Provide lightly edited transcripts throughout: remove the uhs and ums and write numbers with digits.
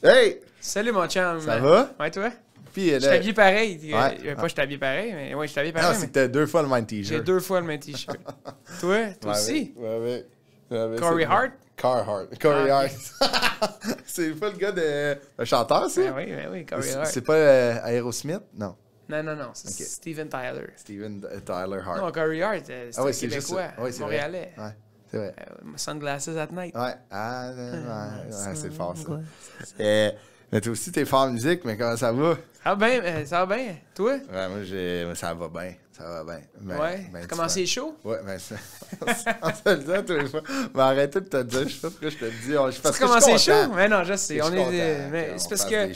Hey! Salut mon chum. Ça va? Ouais, toi? Puis, Je suis habillé pareil. Ouais. Pas je suis habillé pareil, mais ouais, je suis habillé pareil. Non, c'est que t'as 2 fois le même t-shirt. J'ai 2 fois le même t-shirt. Toi aussi? Ouais. Corey Hart? Carhartt. Corey Hart. C'est pas le gars de... Le chanteur, ça? Ben oui, Corey Hart. C'est pas Aerosmith? Non. Non, c'est Steven Tyler. Steven Tyler Hart. Non, Corey Hart, c'est oui, québécois, oui, c'est montréalais. Vrai. Ouais, c'est vrai. Sunglasses at night. Ouais, c'est fort, ça. Mais toi aussi, t'es fort en musique, mais comment ça va? Ça va bien. Toi? Ouais, moi, ça va bien. Ça va bien. Ouais. T'as commencé les shows? Ouais, mais ça. On se le dit tous les fois. Mais arrêtez de te dire, je sais pas pourquoi je te dis. Tu as commencé les shows? Mais non, je sais. Mais c'est parce que.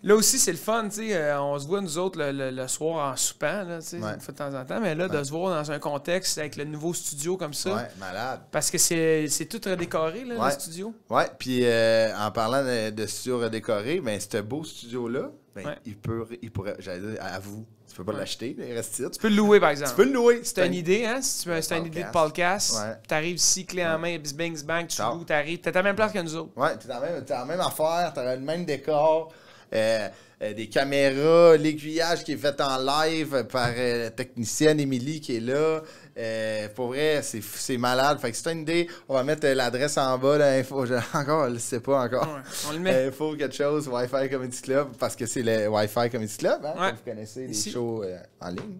Là aussi, c'est le fun, tu sais. On se voit, nous autres, le soir en soupant, là, tu sais, une fois de temps en temps. Mais là, de se voir dans un contexte avec le nouveau studio comme ça. Ouais, malade. Parce que c'est tout redécoré, là, le studio. Ouais, puis en parlant de studio redécoré, ben, ce beau studio-là, ben, il pourrait, j'allais dire, à vous. Tu peux pas l'acheter, il reste ici. Tu peux le louer, par exemple. Tu peux le louer. C'est une idée, hein? Si c'est une idée de podcast, tu arrives ici, clé en main, bing, bang, tu loues, tu arrives. T'es à la même place que nous autres. Ouais, t'as la même affaire, t'as le même décor. Des caméras, l'aiguillage qui est fait en live par la technicienne Émilie qui est là. Pour vrai, c'est malade. Fait que si t'as une idée, on va mettre l'adresse en bas. Là, encore, je ne sais pas encore. Ouais, on le met. Info quelque chose, Wi-Fi Comedy Club, parce que c'est le Wi-Fi Comedy Club, hein, ouais. que vous connaissez, les shows en ligne.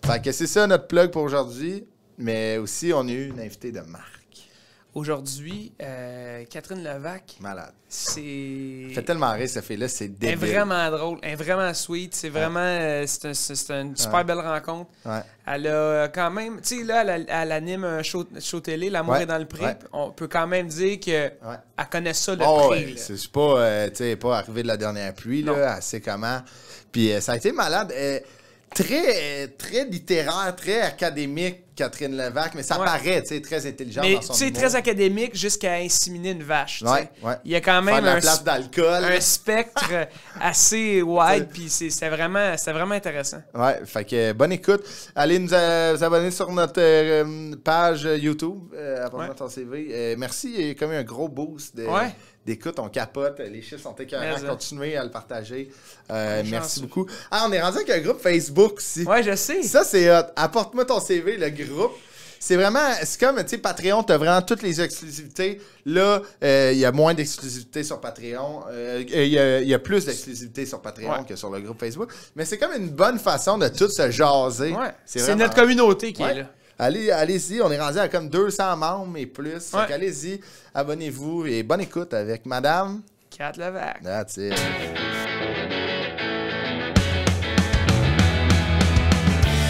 Fait que c'est ça notre plug pour aujourd'hui. Mais aussi, on a eu une invitée de marque. Aujourd'hui, Catherine Levac. Malade. C'est. Ça fait tellement rire, cette fille-là, c'est débile. Elle est vraiment drôle, elle est vraiment sweet. C'est vraiment. C'est une super belle rencontre. Ouais. Elle a quand même. Tu sais, là, elle anime un show télé, L'amour est dans le prix. Ouais. On peut quand même dire qu'elle connaît ça, le prix. Ouais. C'est pas arrivé de la dernière pluie, là. Elle sait comment. Puis ça a été malade. Très littéraire, très académique, Catherine Levac, mais ça paraît, tu sais, très intelligente dans son humour. Très académique jusqu'à inséminer une vache, ouais. Il y a quand même un spectre assez wide, puis c'était vraiment intéressant. Ouais, fait que bonne écoute. Allez nous abonner sur notre page YouTube, apporte-moi ton CV. Merci, il y a comme un gros boost d'écoute, on capote, les chiffres sont écœurants, continuez à le partager. Merci beaucoup. Ah, on est rendu avec un groupe Facebook aussi. Ouais, je sais. Ça, c'est hot. Apporte-moi ton CV, le groupe. C'est comme, tu sais, Patreon, t'as vraiment toutes les exclusivités. Là, il y a moins d'exclusivité sur Patreon. Il y a plus d'exclusivité sur Patreon que sur le groupe Facebook. Mais c'est comme une bonne façon de tout se jaser. Ouais. C'est notre communauté qui est là. Allez-y, on est rendu à comme 200 membres et plus. Donc allez-y, abonnez-vous et bonne écoute avec Madame Cat Levac. That's it.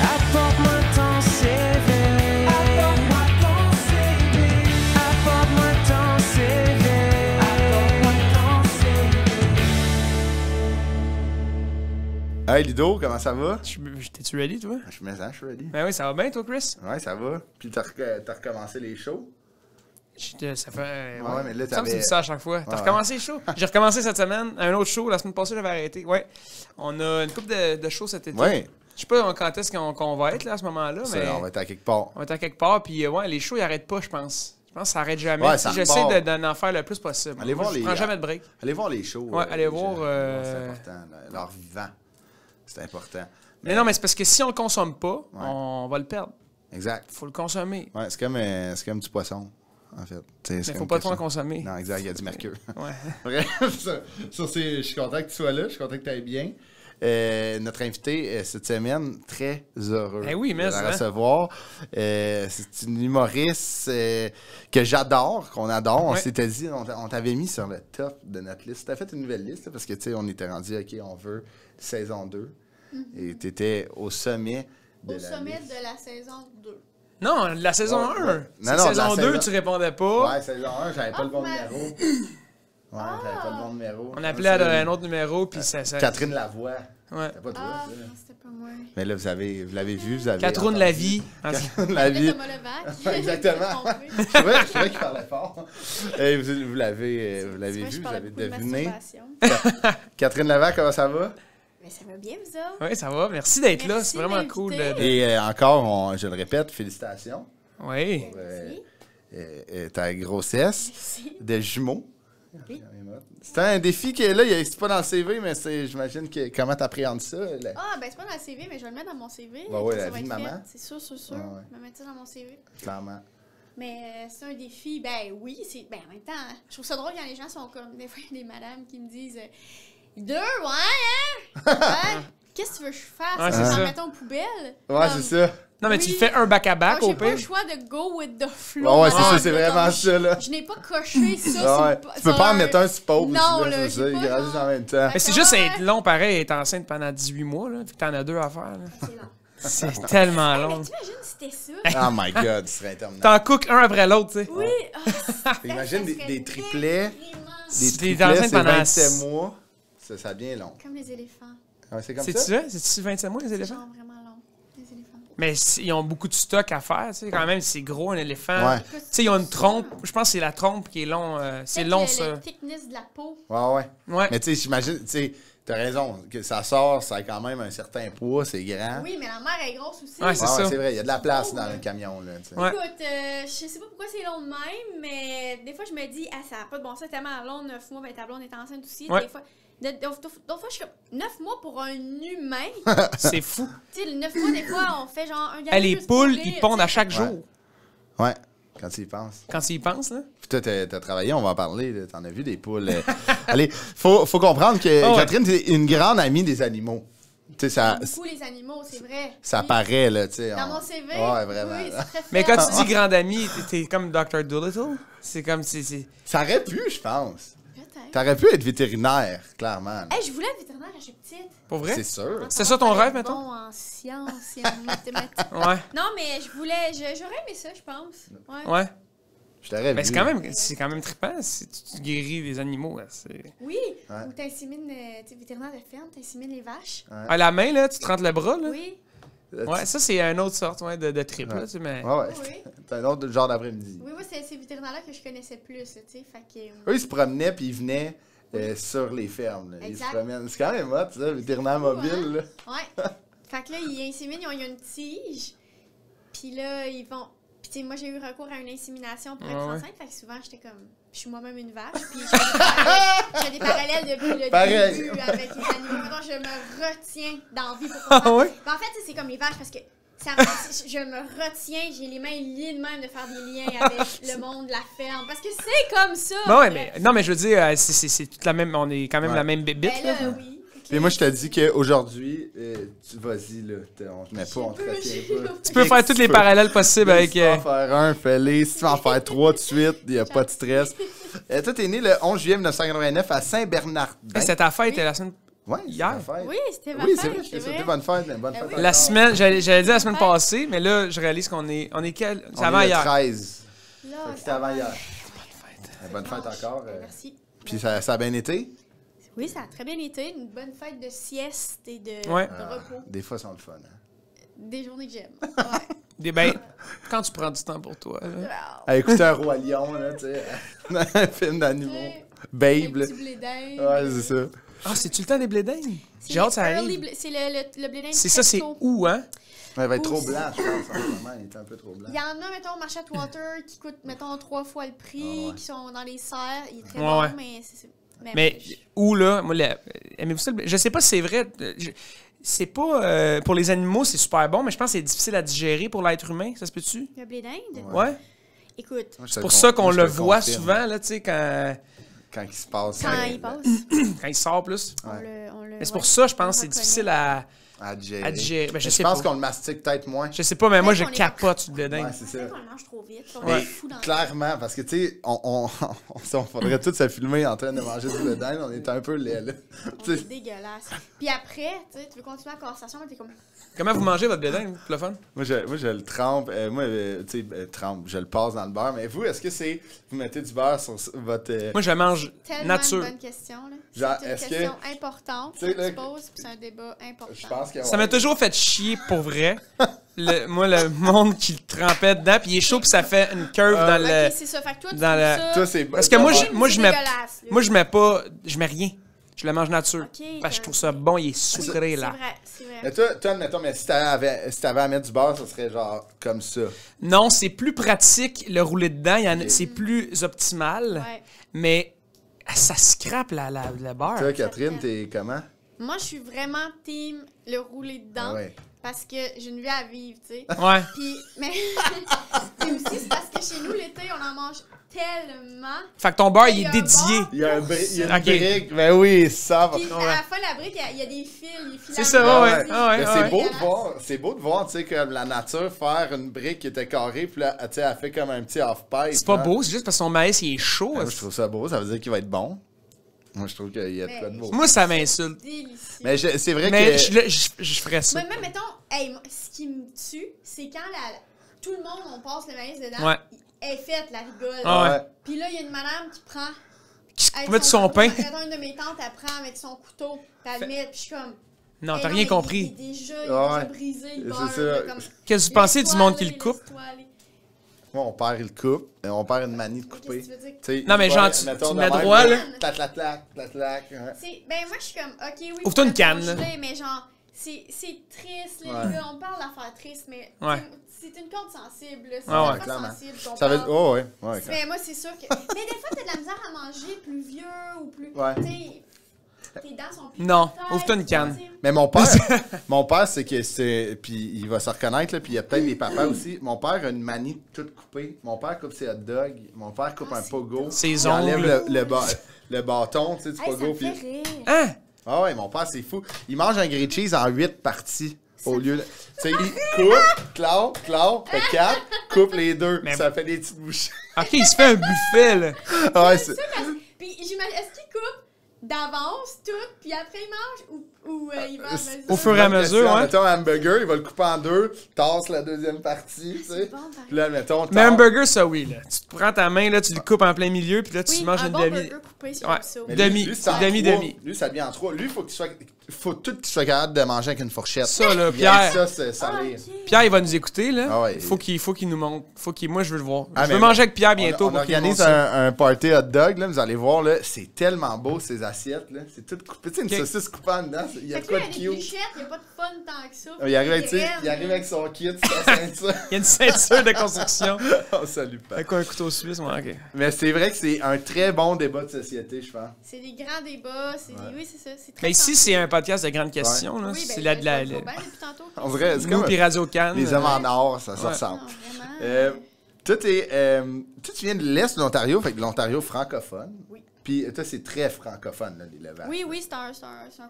Apporte-moi ton CV. Apporte-moi ton CV. Apporte-moi ton CV. Apporte-moi ton CV. Hey Ludo, comment ça va? T'es-tu ready, toi? Je suis ready. Ben oui, ça va bien, toi, Chris? Ouais, ça va. Puis t'as recommencé les shows? Ça fait. Ouais, mais là, ça me dit ça à chaque fois. T'as recommencé le show? J'ai recommencé cette semaine. Un autre show. La semaine passée, j'avais arrêté. Ouais. On a une couple de shows cet été. Ouais. Je sais pas quand est-ce qu'on va être là, à ce moment-là. Mais on va être à quelque part. On va être à quelque part. Puis, les shows, ils arrêtent pas, je pense. Je pense que ça arrête jamais. Ouais, j'essaie d'en faire le plus possible. Allez voir je prends jamais de break. Allez voir les shows. Ouais, allez voir. C'est important. Leur vivant. C'est important. Mais non, mais c'est parce que si on le consomme pas, on va le perdre. Exact. Faut le consommer. Ouais, c'est comme du poisson. En fait. Mais faut pas trop en consommer. Non, exact, il y a du mercure. Ouais. Bref, je suis content que tu sois là, je suis content que tu ailles bien. Notre invité cette semaine, très heureux de la recevoir. C'est une humoriste que j'adore, qu'on adore. On s'était dit, on t'avait mis sur le top de notre liste. Tu as fait une nouvelle liste parce que tu sais, on était rendu, OK, on veut saison 2. Et tu étais au sommet de la saison 2. Non, la saison 1. Non, saison 2, tu répondais pas. Ouais, saison 1, j'avais pas le bon numéro. Ouais, j'avais pas le bon numéro. On appelait à un autre numéro, puis ça... Catherine Lavoie. Ouais. C'était pas toi, non, c'était pas moi. Mais là, vous l'avez vu, vous avez... Catherine Lavie. Catherine Lavie. Thomas Levac. Exactement. C'est vrai qu'il parlait fort. Vous l'avez vu, vous avez deviné. Catherine Lavac, comment ça va? Mais ça va bien, vous autres? Oui, ça va. Merci d'être là. C'est vraiment cool. Et encore, je le répète, félicitations. Oui. Pour ta grossesse de jumeaux. Oui. C'est un défi qui est là, c'est pas dans le CV, mais j'imagine que comment t'appréhendes ça? Ah, ben c'est pas dans le CV, mais je vais le mettre dans mon CV. Ouais, la vie de maman. C'est sûr. Ouais. Je vais mettre ça dans mon CV. Clairement. Mais c'est un défi, ben oui, ben en même temps, je trouve ça drôle quand les gens sont comme, des fois, il y a des madames qui me disent, 2, ouais, hein? Ouais. Qu'est-ce que tu veux que je fasse? Ouais, en mettant aux poubelles? Ouais, c'est ça. Non, mais tu le fais un back-à-back, au J'ai pas pire. le choix de go with the flow. Ouais, c'est ça, c'est vraiment ça, là. Je n'ai pas coché ça. Ouais. Tu peux pas en mettre un sur pause. Non, là, c'est ça, il grandit en même temps. Mais c'est juste être long, pareil, être enceinte pendant 18 mois, là, vu que t'en as 2 à faire. Là. C'est long. C'est tellement long. Mais t'imagines si c'était ça? Oh my God, ce serait interminable. T'en cook un après l'autre, tu sais. Oui. Imagine des triplets. Des T'es triplets, enceinte c'est pendant 27 mois. Ça devient long. Comme les éléphants. Ouais, c'est comme C'est-tu ça? ça? C'est-tu 27 mois, les éléphants? Genre vraiment long, les éléphants. Mais ils ont beaucoup de stock à faire, tu sais. Quand même, c'est gros, un éléphant. Ouais. Tu sais, ils ont une trompe. Je pense que c'est la trompe qui est long. C'est long, ça. Le thickness de la peau. Ouais. Ouais. Mais tu sais, j'imagine, tu sais, t'as raison, que ça sort, ça a quand même un certain poids, c'est grand. Oui, mais la mère est grosse aussi. Ouais, c'est ça. C'est vrai, il y a de la place dans le camion, là, tu sais. Ouais. Écoute, je sais pas pourquoi c'est long de même, mais des fois, je me dis, ça n'a pas de bon sens, c'est tellement long, 9 mois, ben ta blonde est enceinte aussi. Ouais. Des fois, d'autres fois, je suis comme 9 mois pour un humain. C'est fou. Tu sais, le 9 mois, des fois, on fait genre un gars. Les poules, ils pondent à chaque jour. Ouais, quand tu y penses. Quand tu y penses, là. Puis toi, t'as travaillé, on va en parler, là, t'en as vu des poules. Allez, faut comprendre que ouais. Catherine, c'est une grande amie des animaux. Tu sais, ça, Beaucoup les animaux, c'est vrai. ça Oui. paraît, là, tu sais. Dans mon CV. Ouais, vraiment. Oui, c'est très Mais faible. quand tu dis grande amie, t'es comme Dr. Dolittle. C'est comme si. Ça aurait pu, je pense. Peut-être. T'aurais pu être vétérinaire, clairement. là. Hey, je voulais être vétérinaire quand j'étais petite. Pour vrai? C'est sûr. C'est ça ton rêve, Bon mettons? en sciences et en mathématiques. Ouais. Non, mais j'aurais aimé ça, je pense. Ouais. Ouais. Je t'aurais Mais vu. c'est quand même trippant si tu guéris des animaux. Là, Oui, Ouais. ou t'insémines, tu sais, vétérinaire de ferme, t'insémines les vaches. À la main, là, tu te rentres le bras, là. Oui, Ouais, ça, c'est une autre sorte de trip, là, tu sais, mais... Ouais. oui. C'est un autre genre d'après-midi. Oui, c'est ces vétérinaires-là que je connaissais plus, tu sais, fait que... Eux, ils se promenaient puis ils venaient sur les fermes. Là. Ils se Exact. promènent. C'est quand même hot, ça, vétérinaire mobile. Là. Ouais. Fait que là, ils inséminent, ils ont une tige, puis là, ils vont... Puis tu sais, moi, j'ai eu recours à une insémination pour être enceinte, fait que souvent, j'étais comme... Je suis moi-même une vache, puis j'ai des parallèles depuis le début avec les animaux. Maintenant, je me retiens d'envie pour comprendre. ouais? Ben, en fait, c'est comme les vaches, parce que je me retiens, j'ai les mains liées de même de faire des liens avec le monde de la ferme, parce que c'est comme ça. Ben ouais, mais... Non, mais je veux dire, c'est toute la même... On est quand même la même bébite, Ben là. là, oui. Et moi, je te dis qu'aujourd'hui, tu vas-y, là. On te met pas, on te retient pas. Tu peux faire tous les parallèles possibles avec... Si tu vas en faire un, fais-les. Si tu vas en faire 3 de suite, il n'y a pas de stress. Toi, t'es né le 11 juillet 1989 à Saint-Bernardin. C'était ta fête la semaine... Ouais, hier. c'est ta fête. Oui, c'était ma Oui, fête, c'est vrai, je t'ai souhaité bonne fête. Bonne fête. La semaine... J'allais dire la semaine passée, mais là, je réalise qu'on est... On est quel... C'est On avant est le hier. 13. Là, Fait que c'était avant hier. Bonne fête encore. Merci. Puis ça a bien été? Oui, ça a très bien été. Une bonne fête de sieste et de, Ouais. de repos. Des fois, c'est le fun. Hein. Des journées que j'aime. Ouais. Ben, quand tu prends du temps pour toi, là. Wow. À écouter un Roi Lion, là, tu sais. Un film d'animaux. Babe, là. Le petit blé d'Inde. Ouais, c'est ça. Ah, c'est-tu le temps des blé d'Inde? C'est J'ai hâte que ça early arrive. C'est le blé d'Inde. C'est ça, c'est tôt. où, hein? Ouais, il va être trop Oups. blanc, je pense. En ce moment, il est un peu trop blanc. Il y en a, mettons, au marché à Water qui coûte, mettons, 3 fois le prix, Ah ouais. qui sont dans les serres. Il est très Ouais, bon, ouais. mais c'est... Mais où, là? Moi, aimez-vous ça? Je sais pas si c'est vrai. C'est pas... pour les animaux, c'est super bon, mais je pense que c'est difficile à digérer pour l'être humain. Ça se peut-tu? Le blé d'Inde? Ouais. Écoute, Moi, je te C'est pour le ça qu'on moi, je le te voit confirme. souvent, là, tu sais, quand Quand il se passe. quand il passe, quand il sort plus. Ouais. on le Mais c'est pour ça, je pense, que c'est reconnaît. difficile à digérer. à digérer. Ben, je Mais sais pense pas. qu'on le mastique peut-être moins. Je sais pas, mais moi, je Peut-être qu'on est capote sur le blé d'Inde. Ouais, c'est ça. Peut-être qu'on le mange trop vite. On Mais est fou dans clairement, parce que tu sais, on faudrait tous se filmer en train de manger du blé d'Inde, on est un peu laid là. on est dégueulasse. Puis après, tu veux continuer la conversation, mais t'es comme... Comment vous mangez votre blé d'Inde, pour le fun? Moi, je le trempe, tu sais, trempe, je le passe dans le beurre. Mais vous, est-ce que c'est, vous mettez du beurre sur votre... Moi, je mange Tellement nature. une bonne question, là. Genre, C'est une est-ce question que- importante Tu sais, que là, tu poses, puis c'est un débat important. Je pense que Ça m'a toujours fait chier, pour vrai. Moi, le monde qui le trempait dedans, puis il est chaud, puis ça fait une curve dans le... Ok, c'est ça. Fait que toi, tu dans trouves la- ça... Toi, c'est... Parce que moi, C'est moi, je mets... dégueulasse, là. Moi, je mets pas... Je mets rien. Je le mange nature. Ok, Parce que je trouve ça bon, il est sucré, C'est là. vrai, c'est vrai. Mais toi, admettons, mais si t'avais à mettre du beurre, ça serait genre comme ça. Non, c'est plus pratique, le rouler dedans. Ok. C'est plus optimal. Ouais. Mais Ça scrape la beurre. Toi, Catherine, t'es comment? Moi, je suis vraiment team le rouler dedans. Parce que j'ai une vie à vivre, tu sais. Ouais. Puis, mais aussi, c'est parce que chez nous, l'été, on en mange tellement. Fait que ton beurre, il est dédié. Il y a une brique. Ben oui, ça va. Puis à la fin de la brique, il y a des fils, des filaments. C'est ça, ouais. C'est beau de voir. C'est beau de voir, tu sais, comme la nature faire une brique qui était carrée, puis là, tu sais, elle fait comme un petit half-pipe. C'est pas beau, c'est juste parce que son maïs, il est chaud. Moi, je trouve ça beau, ça veut dire qu'il va être bon. Moi, je trouve qu'il y a de quoi de beau. Moi, ça m'insulte. Mais c'est vrai mais que... je ferais ça. Mais même, mettons, ce qui me tue, c'est quand tout le monde, on passe le maïs dedans, elle est faite, la rigole. Puis là, il y a une madame qui prend... Qui met de son pain. Une de mes tantes, elle prend avec son couteau, puis elle le met, puis je suis comme... Non, t'as rien compris. Il est déjà brisé, le beurre. Qu'est-ce que vous pensez du monde qui le coupe? Moi, mon père, il le coupe. On perd une manie de couper. Non, mais genre, tu le mets droit, là. Clac. Ben, moi, je suis comme, OK, oui. Ouvre-toi une canne, là. Mais genre, c'est triste, les gars. On parle d'affaires tristes, mais c'est une corde sensible. C'est pas sensible qu'on ça parle. Oh, ouais. Mais moi, c'est sûr que... Mais des fois, t'as de la misère à manger plus vieux ou plus... Tu sais... Tes dents sont plus non, ouvre-toi une canne. Mais mon père, c'est que c'est... Puis il va se reconnaître, là, puis il y a peut-être des papas aussi. Mon père a une manie de tout couper. Mon père coupe ses hot dogs. Mon père coupe un pogo. Ses ongles. Il enlève le bâton, tu sais, du pogo. Ça me fait rire. Hein? Ah ouais, mon père, c'est fou. Il mange un grilled cheese en 8 parties. Au lieu de... Tu sais, il coupe, claw, fait 4, coupe les 2. Mais... Ça fait des petites bouchées. OK, il se fait un buffet, là. Ouais, c'est... Puis j'imagine, est-ce qu'il coupe d'avance tout, puis après il mange ou il va à mesure? Au fur et à mesure, ouais. Mettons un hamburger, il va le couper en 2, tasse la deuxième partie, tu sais. Puis là, mettons... Mais un hamburger, ça oui, là. Tu te prends ta main, là, tu le coupes en plein milieu, puis là, tu manges une demi. Burger coupé, c'est ça. Demi. Lui, ça vient en 3. Lui, faut tout qu'il soit capable de manger avec une fourchette. Ça, là, Pierre. Ça, c'est salé. Pierre, il va nous écouter, là. Ah ouais. Faut qu'il nous montre. Moi, je veux le voir. Je veux manger avec Pierre bientôt. On organise un party hot dog, là. Vous allez voir, là. C'est tellement beau, ces assiettes, là. C'est tout coupé. Tu sais, une saucisse coupée en dedans. Il y a quoi de cute. Il n'y a pas de fun tant que ça. Il arrive avec son kit, sa ceinture. Il y a une ceinture de construction. On salue pas. Avec un couteau suisse, moi, OK. Mais c'est vrai que c'est un très bon débat de société, je pense. C'est des grands débats. Oui, c'est ça. Mais ici, c'est un podcast de grandes questions. Là. Oui, c'est on dirait, c'est nous puis Radio Cannes. Les hommes en or, ça ressemble. Toi, tu viens de l'Est de l'Ontario, fait que l'Ontario francophone. Oui. Puis toi, c'est très francophone, là, les Levaques. Oui, c'est un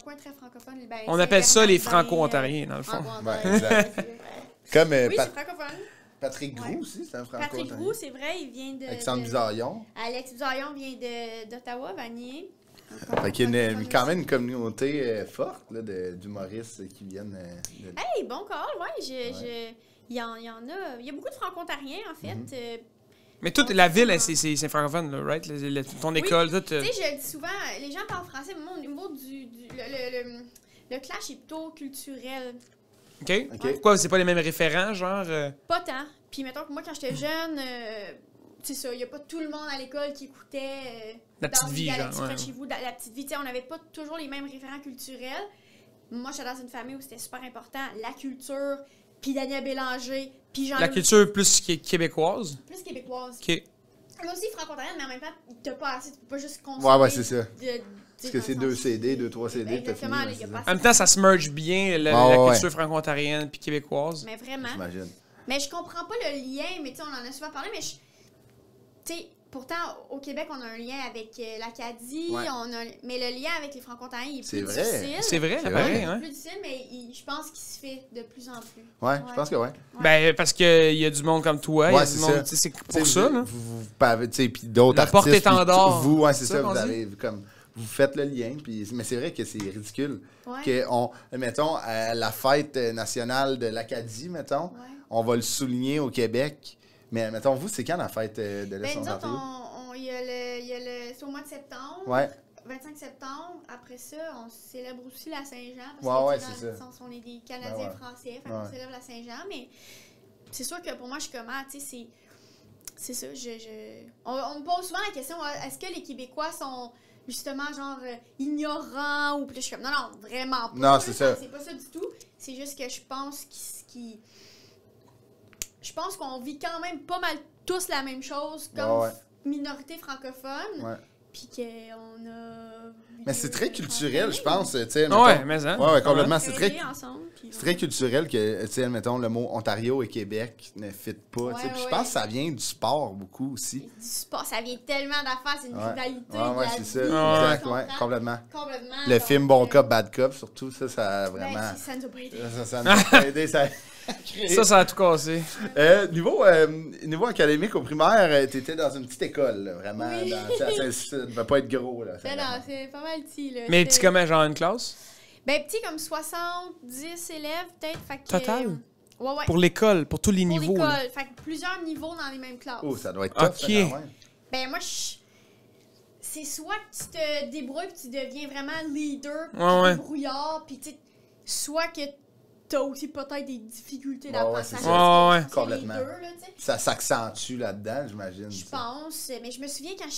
coin très francophone. On appelle ça les Franco-Ontariens, dans le fond. Exact. Comme oui, c'est francophone. Patrick Groux aussi, c'est un franco-ontarien. Patrick Groux, c'est vrai, il vient de... Alexandre Bizarillon. Alex Bizarillon vient d'Ottawa, Vanier. Fait qu'il y a quand même une communauté forte là, d'humoristes qui viennent... Hey, bon call, ouais. Il y en a... Il y a beaucoup de franco-ontariens, en fait. Mais toute la ville, c'est francophone, là, right? Ton école, tout... Tu sais, je le dis souvent, les gens parlent français, mais moi, au niveau le clash est plutôt culturel. OK. Pourquoi? C'est pas les mêmes référents, genre? Pas tant. Puis mettons que moi, quand j'étais jeune... c'est ça, il n'y a pas tout le monde à l'école qui écoutait la petite vie, genre. Chez vous, la petite vie. On n'avait pas toujours les mêmes référents culturels. Moi, j'étais dans une famille où c'était super important. La culture, puis Daniel Bélanger, puis Jean-Louis. La culture plus québécoise? Plus québécoise. OK. Moi aussi, franco-ontarienne, mais en même temps, t'as pas assez, tu peux pas juste consommer. Ouais, c'est ça. Parce que c'est 2 CD, 2-3 CD, exactement, t'as fini. En même temps, ça se merge bien, la culture franco-ontarienne puis québécoise. Mais vraiment. J'imagine. Mais je comprends pas le lien, mais tu sais, on en a souvent parlé, mais tu sais, pourtant, au Québec, on a un lien avec l'Acadie, mais le lien avec les franco-ontariens, il est plus difficile. C'est vrai, pareil, hein? C'est plus difficile, mais je pense qu'il se fait de plus en plus. Ouais, je pense que ouais. Ben, parce qu'il y a du monde comme toi, il y a du monde, c'est pour ça, là. Puis d'autres artistes. La porte-étendard. Vous, c'est ça, vous avez comme... Vous faites le lien, mais c'est vrai que c'est ridicule. Mettons, à la fête nationale de l'Acadie, mettons, on va le souligner au Québec. Mais mettons, vous, c'est quand la fête de l'Est Ontario? C'est au mois de septembre. Ouais. 25 septembre. Après ça, on célèbre aussi la Saint-Jean. Parce que c'est dans le sens, on est des Canadiens français. On célèbre la Saint-Jean. Mais c'est sûr que pour moi, je suis comme, tu sais, c'est ça. On me pose souvent la question, est-ce que les Québécois sont... justement, genre, ignorant ou... Puis là, je suis comme, non, vraiment pas. Non, c'est ça. C'est pas ça du tout. C'est juste que je pense je pense qu'on vit quand même pas mal tous la même chose comme minorité francophone. Puis qu'on a... Mais c'est très culturel, je pense. Tu sais, ouais, mais ça. Ouais, complètement. C'est très ouais. culturel que, tu sais, mettons, le mot Ontario et Québec ne fit pas. Ouais, puis je pense que ça vient du sport beaucoup aussi. Du sport, ça vient tellement d'affaires, c'est une rivalité. Ouais, c'est ça. Exact, ouais, complètement. Le film Bon Cop, Bad Cop, surtout, ça a vraiment. Ben, ça nous a pas aidé. Ça nous a pas aidé, ça a tout cassé. Niveau académique au primaire, t'étais dans une petite école, là, vraiment. Oui. Ça ne devait pas être gros. Là, ben non, c'est pas mal petit. Là. Mais petit comme genre une classe? Ben petit comme 70 élèves peut-être. Total? Ouais. Pour l'école, pour tous les niveaux. Pour l'école, fait que plusieurs niveaux dans les mêmes classes. Oh, ça doit être top, ça, quand même. Ben moi, c'est soit que tu te débrouilles et tu deviens vraiment leader, débrouillard, puis tu sais, soit que t'as aussi peut-être des difficultés d'apprentissage. Ouais, complètement. Ça s'accentue là-dedans, j'imagine. Je pense, mais je me souviens quand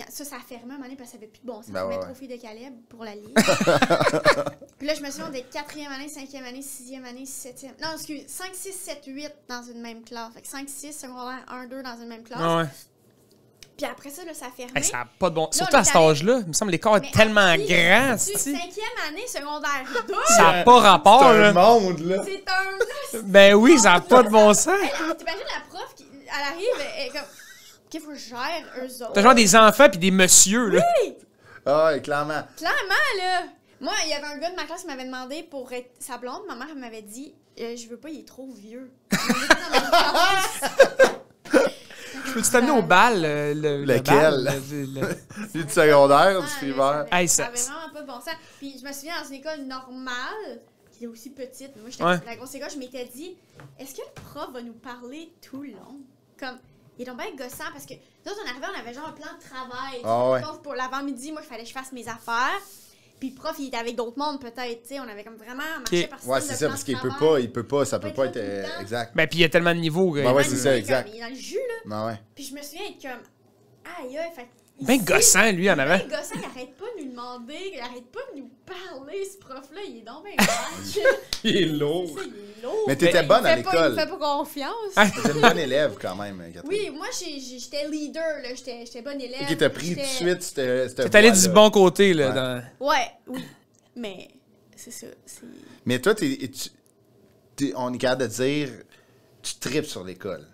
ça a fermé un moment donné parce que ça n'avait plus de bon sens. On mettait Trophée de Caleb pour la ligue. Puis là, je me souviens des 4e année, 5e année, 6e année, 7e. Non, excuse, 5, 6, 7, 8 dans une même classe. Fait que 5, 6, secondaire, 1, 2 dans une même classe. Puis après ça, là, ça a fermé. Hey, ça n'a pas de bon sens. Surtout à cet âge-là, il me semble que l'écart est tellement grand. 5e année, secondaire 2. Ça n'a pas rapport. C'est un monde, là. C'est un... Ben oui, ça n'a pas de bon sens. T'imagines la prof, elle arrive, elle est comme... qu'il faut que je gère eux autres. T'as genre des enfants puis des messieurs, là. Oui! Ah ouais, clairement. Clairement, là. Moi, il y avait un gars de ma classe qui m'avait demandé pour être sa blonde. Ma mère m'avait dit, je veux pas, il est trop vieux. Je peux t'amener au bal? Lequel? Du secondaire, du primaire? Ça avait vraiment pas de bon sens. Puis je me souviens, dans une école normale, qui est aussi petite, moi, j'étais la grosse école, je m'étais dit, est-ce que le prof va nous parler tout le long? Comme... Il est donc bien gossant parce que nous autres, on arrivait, on avait genre un plan de travail. Pour l'avant-midi, moi, il fallait que je fasse mes affaires. Puis le prof, il était avec d'autres mondes, peut-être. Tu sais, on avait comme vraiment marché par ouais, c'est ça, parce qu'il peut pas, ça peut pas être exact. Ben, puis il y a tellement de niveaux. Ouais, c'est ça, exact. Il est dans le jus, là. Ben ouais. Puis je me souviens être comme, aïe, fait ben gossant, lui, en avant. Ben gossant, il arrête pas de nous demander, il arrête pas de nous parler, ce prof-là. Il est donc bien vache. Il est lourd. C'est ça, il est lourd. Mais t'étais bonne à l'école. Il me fait pas confiance. T'étais une bonne élève, quand même, Catherine. Oui, moi, j'étais leader, là. J'étais bonne élève. Qui t'a pris tout de suite, c'était t'es allé du bon côté, là. Ouais, oui. Mais c'est ça. Mais toi, on est capable de dire, tu tripes sur l'école.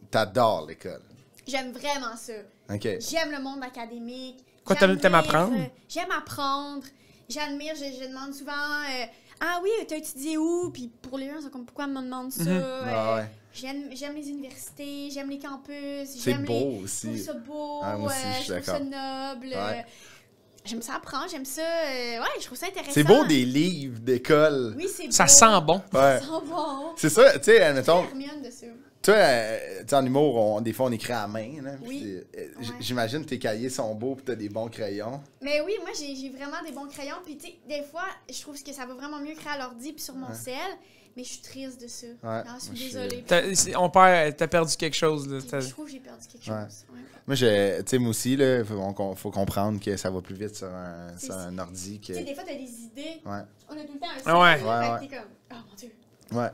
T'adores l'école. J'aime vraiment ça. Okay. J'aime le monde académique. Quoi, t'aimes apprendre? J'aime apprendre. J'admire, je demande souvent ah oui, t'as étudié où? Puis pour les gens, c'est comme pourquoi me demande ça? J'aime les universités, j'aime les campus. C'est beau aussi. Je trouve ça beau, moi aussi, je trouve ça noble. J'aime ça apprendre, j'aime ça. Je trouve ça intéressant. C'est beau des livres d'école. Oui, c'est beau. Ça sent bon. Ouais. Ça sent bon. C'est ça, tu sais, admettons. Hermione dessus. Toi, en humour, des fois, on écrit à main. Là, oui. J'imagine que tes cahiers sont beaux et tu as des bons crayons. Mais oui, moi, j'ai vraiment des bons crayons. Puis, tu sais, des fois, je trouve que ça va vraiment mieux écrire à l'ordi puis sur mon cell. Mais je suis triste de ça. Je suis désolée. T'as perdu quelque chose. Là, je trouve que j'ai perdu quelque chose. Ouais. Moi, aussi, il faut comprendre que ça va plus vite sur un ordi. Tu sais, des fois, t'as des idées. Ouais. On a tout le temps un site. T'es comme, oh mon Dieu. Ouais.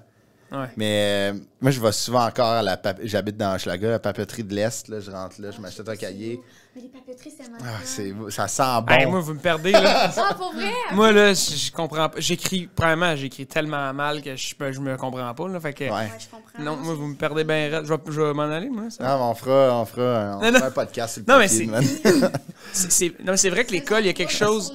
Mais moi, je vais souvent encore à j'habite dans Hochelaga, la papeterie de l'Est. Là, je rentre là, je m'achète un cahier. Mais les papeteries, c'est tellement ça sent bon. Hey, moi, vous me perdez, là. Pour vrai? Moi, là, je comprends pas. J'écris tellement mal que je me comprends pas, là. Fait que, je comprends. Non, moi, vous me perdez bien raide. Je vais m'en aller, moi. Ça. Non, on fera un podcast sur le papier. Non, mais c'est vrai que l'école, il y a quelque chose...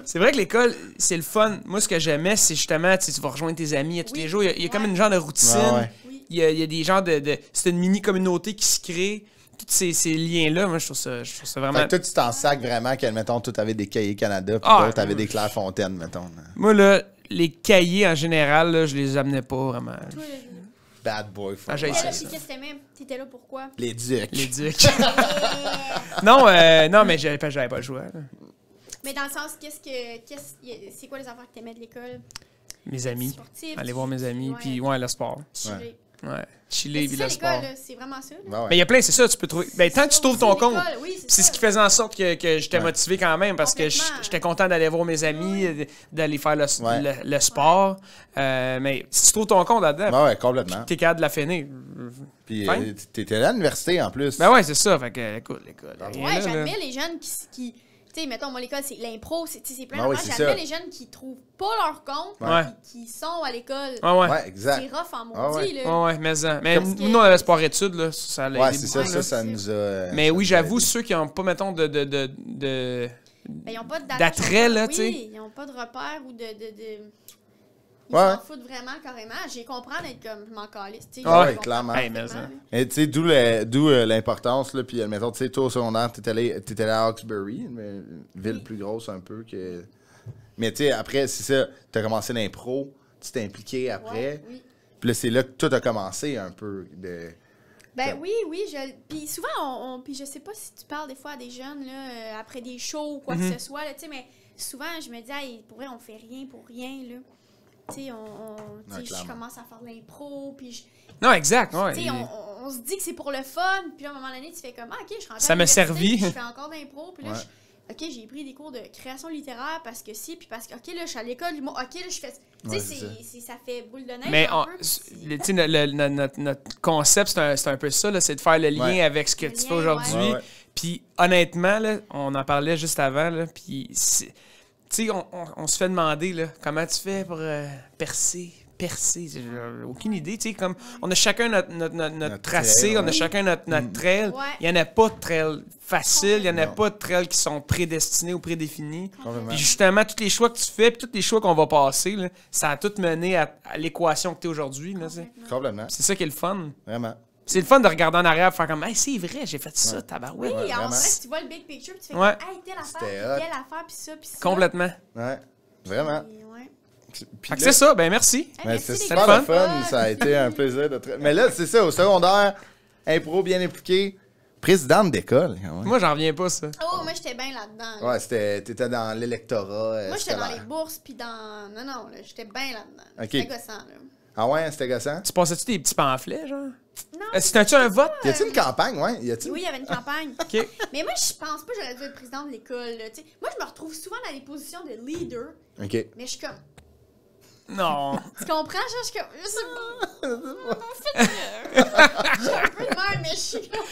C'est vrai que l'école, c'est le fun. Moi, ce que j'aimais, c'est justement, tu vas rejoindre tes amis tous les jours. Il y a comme une genre de routine. Il y a des genres de... C'est une mini-communauté qui se crée. Tous ces liens-là, moi, je trouve ça vraiment... Fait que toi, tu t'en sacs vraiment que, mettons, toi, t'avais des cahiers Canada, puis toi, t'avais des Clairefontaine, mettons. Moi, là, les cahiers, en général, là, je les amenais pas vraiment. Bad boy. T'étais là pourquoi? Les ducs. Non, mais j'avais pas le choix. Là. Mais dans le sens, c'est quoi les affaires que t'aimais de l'école? Mes amis. Sportif, aller voir mes amis, puis le sport. Ouais. Chiller, puis le sport. C'est vraiment ça. Mais il y a plein, c'est ça, tu peux trouver. Ben, tant que tu trouves ton compte, c'est ce qui faisait en sorte que j'étais motivé quand même, parce que j'étais content d'aller voir mes amis, d'aller faire le sport. Mais si tu trouves ton compte là-dedans, complètement. T'es capable de la finir. Puis t'étais à l'université en plus. Ben ouais, c'est ça. Fait que, écoute, l'école. Ouais, j'admire les jeunes qui tu sais, mettons, moi, l'école, c'est l'impro, c'est plein de choses. J'admire les jeunes qui trouvent pas leur compte, qui sont à l'école. Ouais, exact. C'est rough en maudit, là. Ouais, mais nous, on avait sport-études, là. Ça allait c'est ça nous a... Mais oui, j'avoue, ceux qui n'ont pas, mettons, Ben, ils n'ont pas d'attrait, là, tu sais. Oui, ils n'ont pas de repères ou de... Ils s'en foutent vraiment, carrément. J'ai compris d'être comme, je m'en calisse. Oui, clairement. Et tu sais, d'où l'importance, là. Puis, admettons, tu sais, toi, au secondaire, t'étais allé à Hawkesbury, une ville plus grosse un peu que... Mais tu sais, après, c'est ça, t'as commencé l'impro, tu t'es impliqué après. Puis là, c'est là que tout a commencé un peu de... Ben oui. Puis souvent, puis je sais pas si tu parles des fois à des jeunes, là, après des shows ou quoi que ce soit, là, tu sais, mais souvent, je me dis, hey, pour vrai, on fait rien pour rien, là. Tu sais, je commence à faire de l'impro, puis Non, exact, ouais. Tu sais, on se dit que c'est pour le fun, puis là, à un moment donné, tu fais comme, OK, je rentre ça m'a servi. Je fais encore d'impro, puis là, OK, j'ai pris des cours de création littéraire parce que puis parce que, OK, là, je suis à l'école, OK, là, je fais... Tu sais, ça fait boule de neige. Mais tu sais, notre concept, c'est un peu ça, là, c'est de faire le lien avec ce que tu fais aujourd'hui. Puis, honnêtement, là, on en parlait juste avant, là, puis... Tu sais, on se fait demander, là, comment tu fais pour percer. J'ai aucune idée. Tu sais, comme, on a chacun notre tracé, trail, on a chacun notre trail. Il n'y en a pas de trail facile, il n'y en a pas de trail qui sont prédestinés ou prédéfinis. Puis justement, tous les choix que tu fais, puis tous les choix qu'on va passer, là, ça a tout mené à l'équation que tu es aujourd'hui. Complètement. C'est ça qui est le fun. Vraiment. C'est le fun de regarder en arrière et faire comme, hey, c'est vrai, j'ai fait ça, tabarouette. Oui, en vrai, tu vois le big picture, puis tu fais comme, hey, telle affaire, puis ça, puis ça. Complètement. Ouais, vraiment. Fait que c'est ça, ben merci. C'est super le fun, ça a été un plaisir de... Mais là, c'est ça, au secondaire, impro bien impliqué, présidente d'école. Moi, j'en reviens pas, ça. Oh, moi, j'étais bien là-dedans. Ouais, t'étais dans l'électorat. Moi, j'étais dans les bourses, puis dans... Non, j'étais bien là-dedans. C'était gossant, là. Ah ouais, c'était gossant? Tu passais-tu des petits pamphlets, genre? Non. C'était-tu un vote? Y a-t-il une campagne, ouais? Oui, il y avait une campagne. OK. Mais moi, je pense pas que j'aurais dû être présidente de l'école. Moi, je me retrouve souvent dans des positions de leader. OK. Mais je suis comme... Non. Tu comprends? Je suis comme... Je sais pas. Je suis un peu de même, mais je suis comme...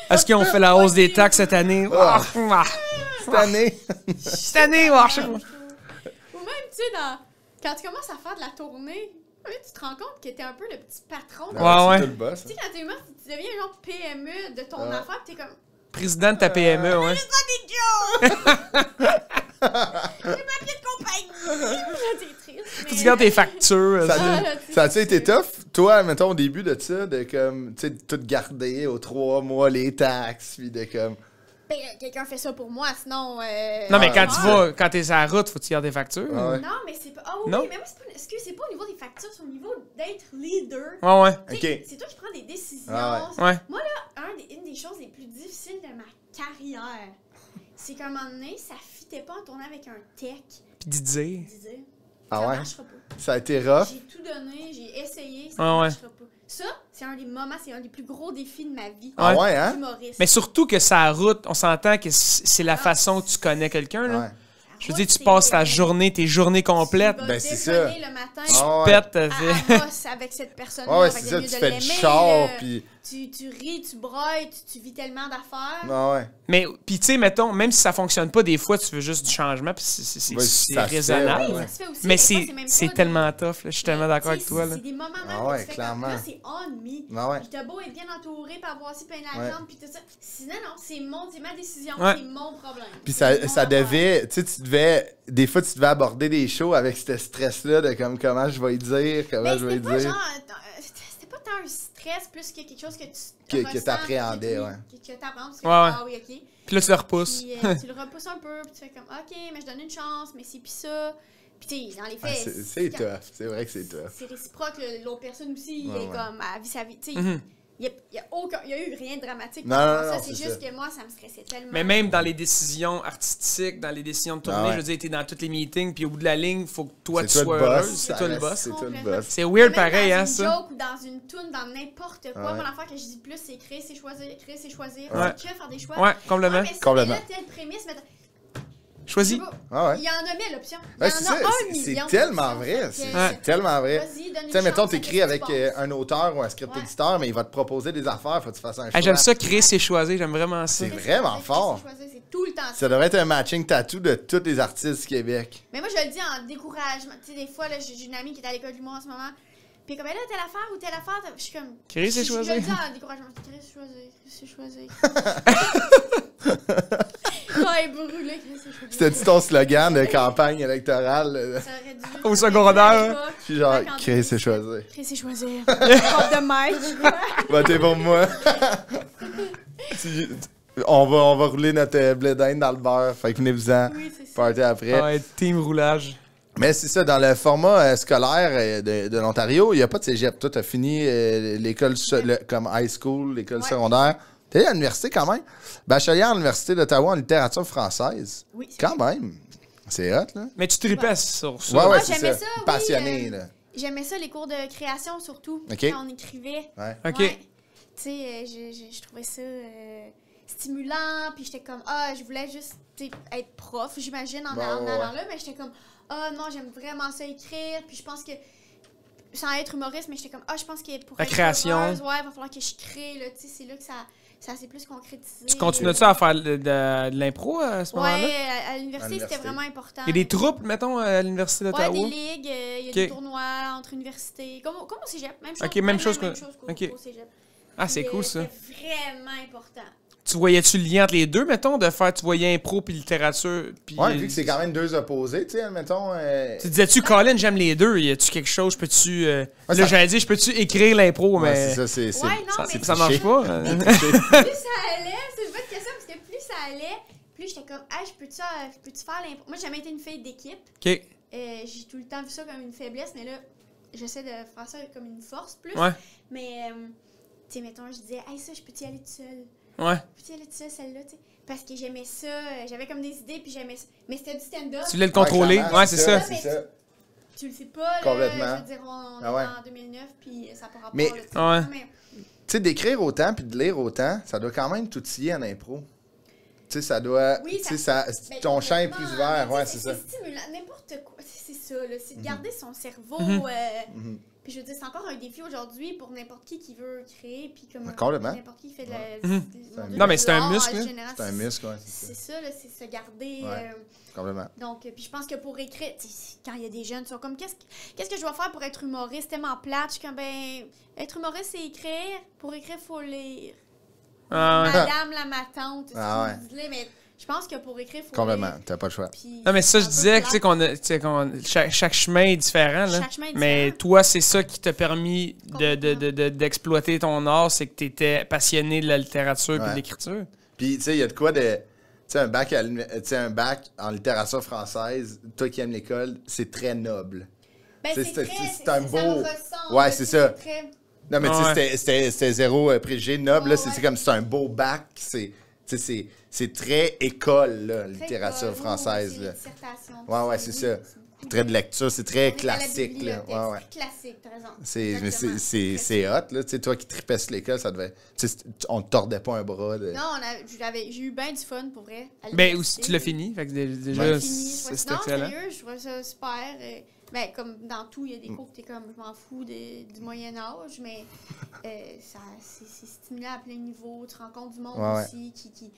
Est-ce qu'ils ont fait la hausse des taxes cette année? Cette année? Cette année, je sais pas. Ou même, tu sais, quand tu commences à faire de la tournée... tu te rends compte que t'es un peu le petit patron. Ouais. Tu sais, quand t'es humain, tu deviens un genre PME de ton affaire, pis t'es comme... Président de ta PME, ouais. J'ai pas des jobs! J'ai papier de compagnie! T'es triste, mais... Tu gardes tes factures. Ça a-tu été tough, toi, mettons, au début de ça, de comme, tu sais, tout garder aux 3 mois les taxes, puis de comme... Ben, quelqu'un fait ça pour moi, sinon... Non, mais quand t'es sur la route, faut que tu gardes tes factures. Non, mais c'est pas... Oh, oui, mais moi, c'est pas au niveau des factures, c'est au niveau d'être leader. Ouais. OK. C'est toi qui prends des décisions. Ouais. Moi, là, une des choses les plus difficiles de ma carrière, c'est qu'à un moment donné, ça fitait pas en tournant avec un tech. Puis Didier. Ah ouais? Marchera pas. Ça a été rough? J'ai tout donné, j'ai essayé, ça marchera pas. Ça, c'est un des moments, c'est un des plus gros défis de ma vie. Ah ouais, hein? Humoriste. Mais surtout que sa route, on s'entend que c'est la façon que tu connais quelqu'un, là. Ouais. Je veux dire, tu passes tes journées complètes. Ben, c'est ça. Le matin, tu pètes. avec cette personne-là. Ouais, c'est ça, tu fais du char, puis... Tu ris, tu brailles, tu vis tellement d'affaires. Ah ouais. Mais, puis tu sais, mettons, même si ça fonctionne pas, des fois, tu veux juste du changement, puis c'est raisonnable. Ouais. Ça se fait aussi, mais c'est tellement tough, là. Je suis tellement d'accord avec toi, là. C'est des moments où tu fais clairement. comme, là, c'est on me. Ah ouais. Puis t'as beau être bien entouré, puis avoir aussi plein d'argent, puis tout ça. Sinon, non, c'est ma décision, c'est mon problème. Puis ça devait, tu sais, des fois, tu devais aborder des shows avec ce stress-là de comme comment je vais y dire, comment je vais y dire. C'était pas tant un stress plus que quelque chose que que t'appréhendais, ouais. Que t'apprends, parce que ah oui, OK. Puis là, tu le repousses. Puis tu le repousses un peu, puis tu fais comme, OK, mais je donne une chance, mais c'est pis ça. Puis tu sais, dans les faits... c'est tough, c'est vrai que c'est tough. C'est réciproque, l'autre personne aussi, il est comme, à vie sa vie, tu sais. Il y a eu rien de dramatique. Non, c'est juste que moi, ça me stressait tellement. Mais même dans les décisions artistiques, dans les décisions de tournée, je veux dire, t'es dans tous les meetings, puis au bout de la ligne, il faut que toi, tu sois heureuse. C'est toi le boss. C'est toi le boss. C'est weird pareil, hein, ça. Dans une joke ou dans une toune, dans n'importe quoi, mon affaire que je dis plus, c'est créer, c'est choisir. Créer, c'est choisir. C'est que faire des choix. Ouais, complètement. Complètement. Telle prémisse, mais choisis. Il y en a 1000 options. Il y en a 1 million. C'est tellement vrai. C'est tellement vrai. Tu sais, mettons, t'écris avec un auteur ou un script éditeur, mais il va te proposer des affaires, faut que tu fasses un choix. J'aime ça, créer, c'est choisir. J'aime vraiment ça. C'est vraiment fort. C'est tout le temps ça devrait être un matching tattoo de tous les artistes du Québec. Mais moi, je le dis en découragement. Tu sais, des fois, j'ai une amie qui est à l'école du monde en ce moment. Puis comme, là, telle affaire ou telle affaire, je suis comme... Créer, c'est choisir. Je le dis en découragement. Créer, c'est choisir. C'est choisir. C'était-tu ton slogan de campagne électorale? Au secondaire. Je suis genre, créer, c'est choisir. Créer, c'est choisir. Porte de Mike. Votez pour moi. On va rouler notre blé d'Inde dans le beurre. Fait que venez-vous-en. Oui, c'est ça. Partez après. Ouais, team roulage. Mais c'est ça, dans le format scolaire de l'Ontario, il n'y a pas de cégep. Toi, tu as fini l'école comme high school, l'école secondaire. Tu es à l'université quand même. Bachelier à l'Université d'Ottawa en littérature française. Oui. Quand même. C'est hot, là. Mais tu tripais sur ça. Ouais, j'aimais ça. Passionné, là. J'aimais ça, les cours de création surtout. Okay. Quand on écrivait. Ouais. OK. Ouais. Tu sais, je trouvais ça stimulant. Puis j'étais comme, je voulais juste être prof, j'imagine, en allant là. Mais j'étais comme, non, j'aime vraiment ça écrire. Puis je pense que, sans être humoriste, mais j'étais comme, je pense que pour la être création. heureuse, il va falloir que je crée. Là, c'est là que ça s'est plus concrétisé. Tu continues-tu à faire de l'impro à ce moment-là? Oui, à l'université, c'était vraiment important. Il y a des troupes, mettons, à l'Université d'Ottawa? Oui, des ligues, il y a des tournois entre universités. Comme au cégep, même chose. OK, même chose qu'au cégep. Ah, c'est cool, ça. C'est vraiment important. Tu voyais-tu le lien entre les deux, mettons, tu voyais impro puis littérature? Puis vu que c'est quand même deux opposés, tu sais, mettons... Tu disais-tu, Colin, j'aime les deux, y a-tu quelque chose, j'allais dire, je peux-tu écrire l'impro, mais... c'est ça, ça marche pas. Plus ça allait, c'est une bonne question, parce que plus ça allait, plus j'étais comme, je peux-tu faire l'impro? Moi, j'ai jamais été une fille d'équipe. OK. J'ai tout le temps vu ça comme une faiblesse, mais là, j'essaie de faire ça comme une force plus. Ouais. Mais, tu sais, mettons, je disais, ça, je peux y aller toute seule. Ouais. Peux-tu y aller toute seule, celle-là, tu sais? Parce que j'aimais ça, j'avais comme des idées, puis j'aimais ça. Mais c'était du stand-up. Tu voulais le contrôler? Ouais, c'est ça. Tu le sais pas, là. Complètement. Je veux dire, on est en 2009, puis ça pourra pas. Mais, mais tu sais, d'écrire autant puis de lire autant, ça doit quand même tout lier en impro. Tu sais, ça doit... Oui, ton champ est plus ouvert, c'est ça. C'est stimulant, n'importe quoi. C'est ça, là. C'est de garder son cerveau... Puis je veux dire, c'est encore un défi aujourd'hui pour n'importe qui veut créer, puis comme n'importe qui fait de la... Non, mais c'est un muscle. C'est un muscle, c'est ça, là, c'est se garder... complètement. Donc, puis je pense que pour écrire, quand il y a des jeunes qui sont comme, qu'est-ce que je dois faire pour être humoriste? Tellement plate, je suis comme, être humoriste, c'est écrire. Pour écrire, il faut lire. Madame la matante, mais... Je pense que pour écrire, il faut complètement, t'as pas le choix. Non, mais ça, je disais, tu sais, chaque chemin est différent, là. Chaque chemin est différent. Mais toi, c'est ça qui t'a permis d'exploiter ton art, c'est que t'étais passionné de la littérature et de l'écriture. Puis, tu sais, il y a de quoi de... Tu sais, un bac en littérature française, toi qui aimes l'école, c'est très noble. Ben, c'est un beau... Ça me ouais, c'est ça. Très... Non, mais tu sais, c'était zéro préjugé. Noble, là, c'est comme c'est un beau bac, c'est très école, là, littérature française. Là. Ouais, c'est ça. Très de lecture, c'est très classique. Là. Ouais. C'est classique, t'as raison. C'est hot, là. Tu sais, toi qui tripais sur l'école, ça devait... On te tordait pas un bras. Non, j'ai eu bien du fun, pour vrai. Ben, aussi, tu l'as fini. Fait que déjà, c'est excellent. Non, sérieux, je trouvais ça super. Ben, comme dans tout, il y a des cours que t'es comme, je m'en fous du Moyen-Âge, mais c'est stimulant à plein niveau. Tu rencontres du monde aussi qui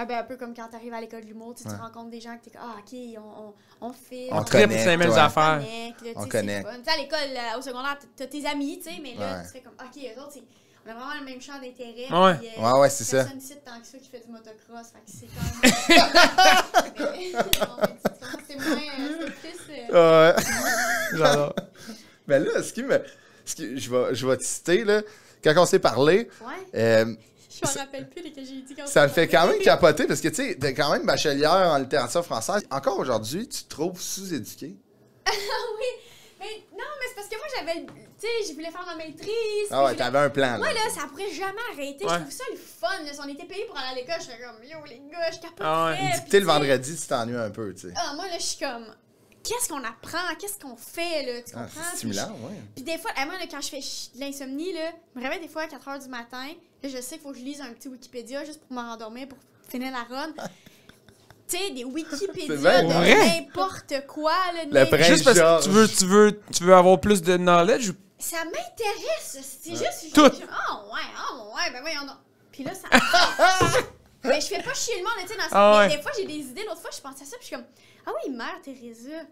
un peu comme quand t'arrives à l'école de l'humour, tu rencontres des gens que t'es comme, OK, on fait... On tripe sur les mêmes affaires. On connecte. Tu sais, à l'école, au secondaire, t'as tes amis, tu sais, mais là, tu fais comme, OK, eux autres, on a vraiment le même champ d'intérêt. Ouais, c'est ça. Personne ici tant que ça qui fait du motocross, fait que c'est quand même... c'est moins... c'est plus... Ouais. J'adore. Mais là, je vais te citer, là, quand on s'est parlé... Je me rappelle plus de que j'ai dit quand ça me fait quand même capoter parce que, tu sais, t'es quand même bachelière en littérature française. Encore aujourd'hui, tu te trouves sous-éduquée? Oui. Mais non, mais c'est parce que moi, j'avais Tu sais, je voulais faire ma maîtrise. Ah ouais, t'avais un plan, là. Ouais, là, ça pourrait jamais arrêter. Je trouve ça le fun, là. Si on était payés pour aller à l'école, je serais comme, yo, les gars, je capoterais. Tu sais, le vendredi, tu t'ennuies un peu, tu sais. Ah, moi, là, je suis comme, qu'est-ce qu'on apprend? Qu'est-ce qu'on fait, là? Tu comprends? C'est stimulant, ouais. Puis des fois, moi, là, quand je fais de l'insomnie, là, je me réveille des fois à 4 h du matin. Là, je sais qu'il faut que je lise un petit Wikipédia juste pour me rendormir, pour finir la run. Tu sais, des Wikipédia de n'importe quoi, là. Juste parce que tu veux avoir plus de knowledge ou... Ça m'intéresse, c'est juste... Tout! Ouais, ben voyons donc. Puis là, ça... Mais je fais pas chier le monde, tu sais, dans ça. Des fois, j'ai des idées. L'autre fois, je pensais à ça, puis je suis comme... Ah oui, Mère Teresa,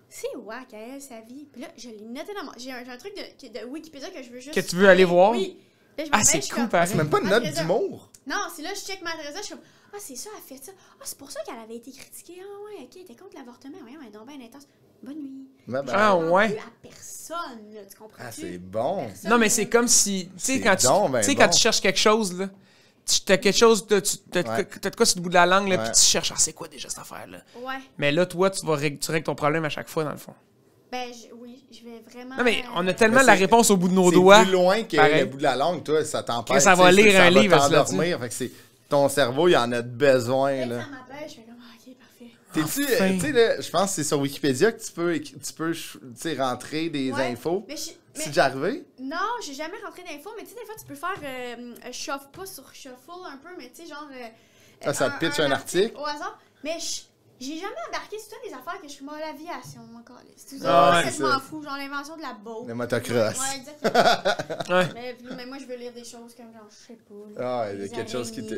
c'est wack, elle, sa vie. Puis là, je l'ai noté dans mon... J'ai un truc de Wikipédia que je veux juste... Que tu veux aller voir? Oui. Là, c'est cool, pareil. C'est même pas une note d'humour. Non, c'est là, je check Mère Teresa, je suis comme... Ah, c'est ça, elle fait ça. Ah, c'est pour ça qu'elle avait été critiquée. Ah ouais, ok, elle était contre l'avortement. Voyons, elle est donc bien intense. Bonne nuit. Ah ouais. À personne, là, tu comprends? Ah, c'est bon. Personne, non, mais c'est comme si, tu sais, quand tu cherches quelque chose, là, t'as quelque chose, t'as de quoi sur le bout de la langue, là, puis tu cherches, c'est quoi déjà cette affaire-là? Ouais. Mais là, toi, tu règles ton problème à chaque fois, dans le fond. Ben, oui, je vais vraiment... Non, mais on a tellement la réponse au bout de nos doigts. C'est plus loin que le bout de la langue, toi, ça t'empêche. Ça va lire un livre, ça va t'endormir, fait que c'est... Ton cerveau, il en a besoin, là. Ça m'appelle, je fais comme, ok, parfait. Tu sais, là, je pense que c'est sur Wikipédia que tu peux rentrer des infos. C'est déjà arrivé? Non, j'ai jamais rentré d'infos, mais tu sais, des fois, tu peux faire pas sur shuffle un peu, mais tu sais, genre... ça te pitch un article? Au hasard, mais j'ai jamais embarqué sur toutes les affaires que je suis moi, l'aviation, encore. C'est tout ça. Je m'en fous, genre l'invention de la boat. Le motocross. Ouais, exactement. Mais moi, je veux lire des choses comme genre, je sais pas. Ah, il y a quelque chose qui te...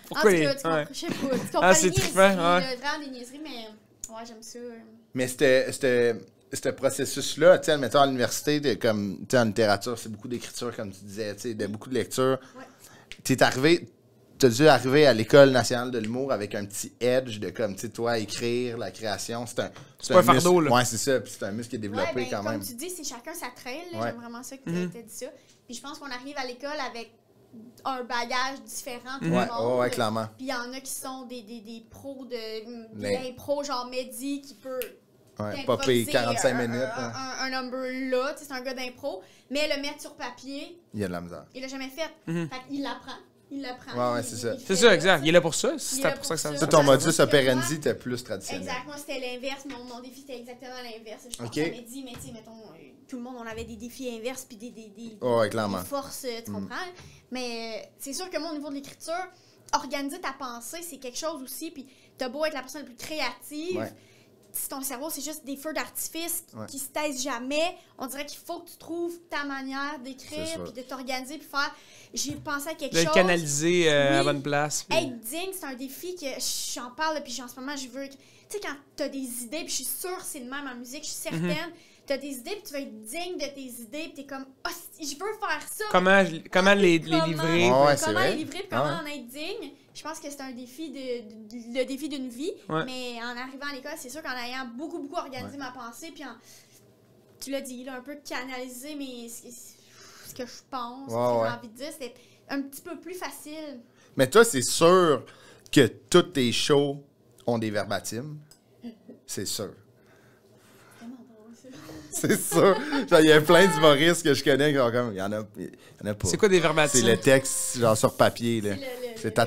Pourquoi en tout cas, je sais pas. Tu comprends les niaiseries, vraiment des niaiseries, mais ouais, j'aime ça. Mais ce processus-là, tu sais, admettons à l'université, comme, tu sais, en littérature, c'est beaucoup d'écriture, comme tu disais, tu sais, de beaucoup de lecture. Ouais. T'as dû arriver à l'École nationale de l'humour avec un petit edge de, comme, tu sais, toi, écrire, la création, c'est pas un fardeau, là. Ouais, c'est ça, puis c'est un muscle qui est développé quand même. Comme tu dis, c'est chacun sa trail, j'aime vraiment ça que tu aies dit ça. Puis je pense qu'on arrive à l'école avec un bagage différent tout le monde. Ouais, clairement. Puis il y en a qui sont des pros d'impro, genre Mehdi, qui peut... popper 45 minutes. Un number là, c'est un gars d'impro, mais le mettre sur papier... Il y a de la misère. Il l'a jamais fait. Fait qu'il l'apprend. Il l'apprend. Ouais, c'est ça. C'est ça, exact. Il est là pour ça. C'est pour ça que ça me ton modus operandi était plus traditionnel. Exact. Moi, c'était l'inverse. Mon défi, c'était exactement l'inverse. Je pense que dit, mais tu sais, mettons, tout le monde, on avait des défis inverses puis des forces, tu comprends? Mais c'est sûr que moi, au niveau de l'écriture, organiser ta pensée, c'est quelque chose aussi. Puis t'as beau être la personne la plus créative. Ouais. Si ton cerveau, c'est juste des feux d'artifice qui se taisent jamais, on dirait qu'il faut que tu trouves ta manière d'écrire, puis de t'organiser, puis faire... J'ai pensé à quelque chose... De le canaliser à la bonne place. Puis... Être digne, c'est un défi que j'en parle, puis en ce moment, je veux... Tu sais, quand t'as des idées, puis je suis sûre que c'est de même en musique, je suis certaine, t'as des idées, puis tu vas être digne de tes idées, puis t'es comme, oh, je veux faire ça. Comment les livrer. Comment les livrer, puis comment en être digne. Je pense que c'est un défi le défi d'une vie, mais en arrivant à l'école, c'est sûr qu'en ayant beaucoup organisé ma pensée, puis tu l'as dit, là, un peu canaliser ce que je pense, ce que j'ai envie de dire, c'est un petit peu plus facile. Mais toi, c'est sûr que tous tes shows ont des verbatims? C'est sûr. C'est sûr. Il y a plein d'humoristes que je connais qui ont comme... Il y en a pas. C'est quoi des verbatims? C'est le texte, genre sur papier, là. C'est ta.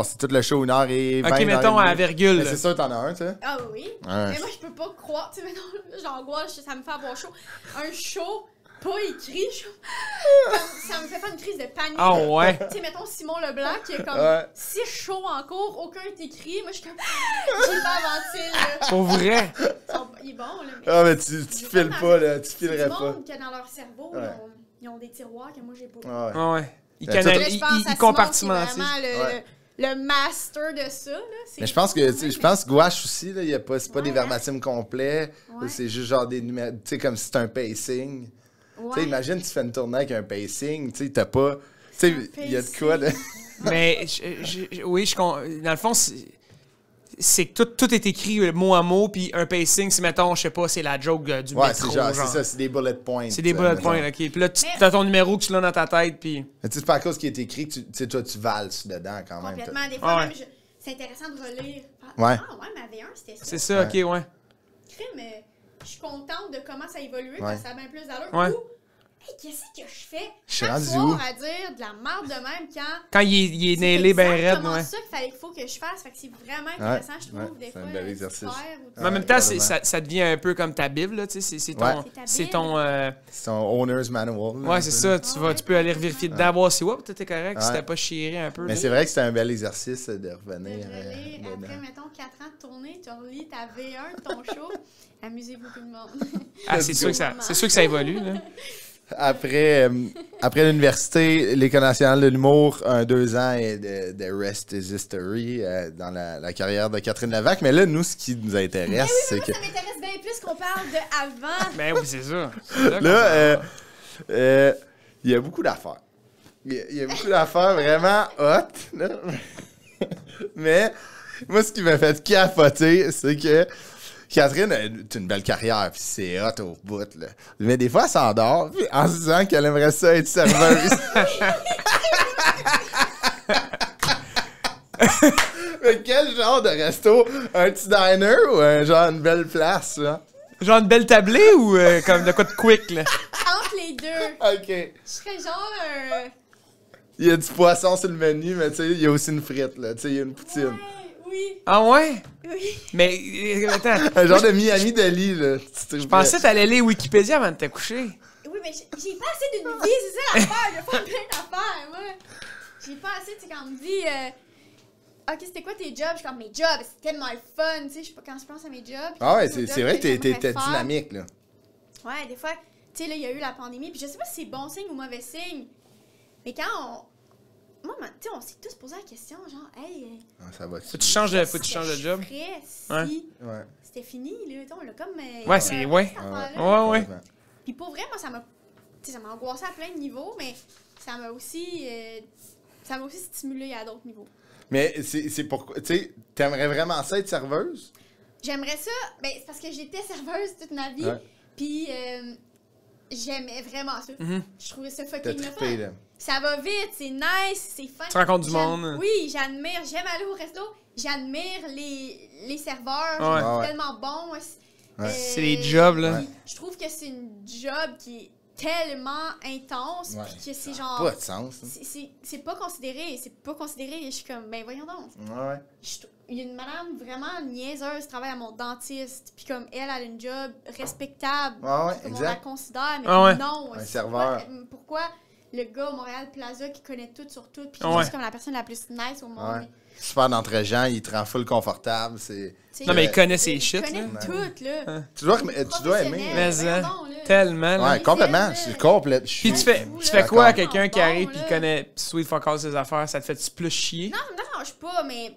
C'est tout le show, 1h20. OK, mettons à virgule. C'est sûr, t'en as un, tu sais. Ah oui. Mais moi, je peux pas croire. Tu sais, mettons, j'angoisse, ça me fait avoir chaud. Un show pas écrit, ça me fait faire une crise de panique. Ah ouais. Tu sais, mettons Simon Leblanc qui est comme 6 shows en cours, aucun est écrit. Moi, je suis comme, j'ai pas inventé, là. Pour vrai? Il est bon, là. Ah, mais tu files pas, là. Tu filerais pas. C'est du monde que dans leur cerveau, ils ont des tiroirs que moi, j'ai pas. Ah ouais. Ils compartimentent. C'est vraiment le master de ça, là. Mais je pense que gouache aussi, là, c'est pas des verbatims complets. C'est juste genre des numéros. Tu sais, comme si c'est un pacing. Tu sais, imagine, tu fais une tournée avec un pacing, tu sais, t'as pas... Tu sais, il y a de quoi, là. Mais, oui, dans le fond, c'est que tout est écrit mot à mot, puis un pacing, c'est, mettons, je sais pas, c'est la joke du métro. C'est ça, c'est des bullet points. C'est des bullet points, OK. Puis là, t'as ton numéro que tu l'as dans ta tête, puis... Mais tu sais, c'est pas à cause qui est écrit, tu sais, toi, tu valses dedans, quand même. Complètement. Des fois, même, c'est intéressant de relire. Ouais. Ah, ouais, mais avait un, c'était ça. C'est ça, OK, ouais. Crime, je suis contente de comment ça a évolué, parce que ça a bien plus d'allure. Ou, hey, qu'est-ce que je fais? Je suis rendu où? À dire de la merde de même quand il est nailé bien raide. C'est ça qu'il faut que je fasse. Fait que c'est vraiment intéressant, je trouve, des fois. C'est un bel exercice. Mais en même temps, ça devient un peu comme ta Bible, là, tu sais. C'est ton... C'est ton owner's manual. Ouais, c'est ça. Tu peux aller vérifier dedans, voir si t'es correct, si t'as pas chiré un peu. Mais c'est vrai que c'est un bel exercice de revenir. Après, mettons, 4 ans de tournée, tu relis ta V1 de ton show. Amusez-vous tout le monde. C'est sûr que ça évolue, là. Après l'université, l'École nationale de l'humour, 2 ans de Rest is History dans la carrière de Catherine Levac. Mais là, nous, ce qui nous intéresse, c'est que... ça m'intéresse bien plus qu'on parle de avant. Ben oui, c'est ça. Là, il y a beaucoup d'affaires. Il y a beaucoup d'affaires vraiment hot. Là. Mais moi, ce qui m'a fait capoter, c'est que Catherine a une belle carrière, puis c'est hot au bout, là. Mais des fois, elle s'endort, en se disant qu'elle aimerait ça être serveuse. Mais quel genre de resto? Un petit diner ou une belle place, là? Genre une belle tablée ou comme de quoi de quick, là? Entre les deux. OK. Je serais genre Il y a du poisson sur le menu, mais tu sais, il y a aussi une frite, là. Tu sais, il y a une poutine. Ouais, oui. Ah ouais? Oui. Mais, attends. Un genre de Miami Deli, là. Je pensais que t'allais lire Wikipédia avant de te coucher. Oui, mais j'ai pas assez d'une vie, c'est ça l'affaire. Je fais plein d'affaires, moi. J'ai pas assez, tu sais, quand on me dit... OK, c'était quoi tes jobs? Je suis comme, mes jobs, c'est tellement le fun, tu sais, quand je pense à mes jobs. Ah ouais, c'est vrai que t'es dynamique, là. Ouais, des fois, tu sais, là, il y a eu la pandémie, puis je sais pas si c'est bon signe ou mauvais signe, mais quand on... Moi, tu sais, on s'est tous posé la question, genre, hey... ça va. Faut que tu changes de job. Si c'était fini, là, on l'a comme... Ouais, c'est... Ouais. Puis pour vrai, moi, ça m'a angoissé à plein de niveaux, mais ça m'a aussi stimulé à d'autres niveaux. Mais c'est pourquoi... Tu sais, t'aimerais vraiment ça être serveuse? J'aimerais ça... Ben, c'est parce que j'étais serveuse toute ma vie. Puis j'aimais vraiment ça. Je trouvais ça fucking le fun. Ça va vite, c'est nice, c'est fun. Tu rencontres du monde. Oui, j'aime aller au resto. J'admire les serveurs. C'est tellement bon. C'est les jobs, là. Je trouve que c'est une job qui est tellement intense, puis que c'est genre... Pas de sens. C'est pas considéré, je suis comme, ben voyons donc. Il y a une madame vraiment niaiseuse qui travaille à mon dentiste, puis comme elle a une job respectable, comme on la considère, mais non. Un serveur. Pourquoi le gars au Montréal Plaza qui connaît tout sur tout, puis qui est comme la personne la plus nice au monde. Super d'entre-gens, il te rend full confortable. Non, mais il connaît ses shit, là. Il connaît tout, là. Tu dois aimer. Mais tellement, là. Ouais, complètement. Je suis complète. Puis tu fais quoi à quelqu'un qui arrive et qui connaît Sweet Fuck All ses affaires? Ça te fait plus chier? Non, ça me dérange pas, mais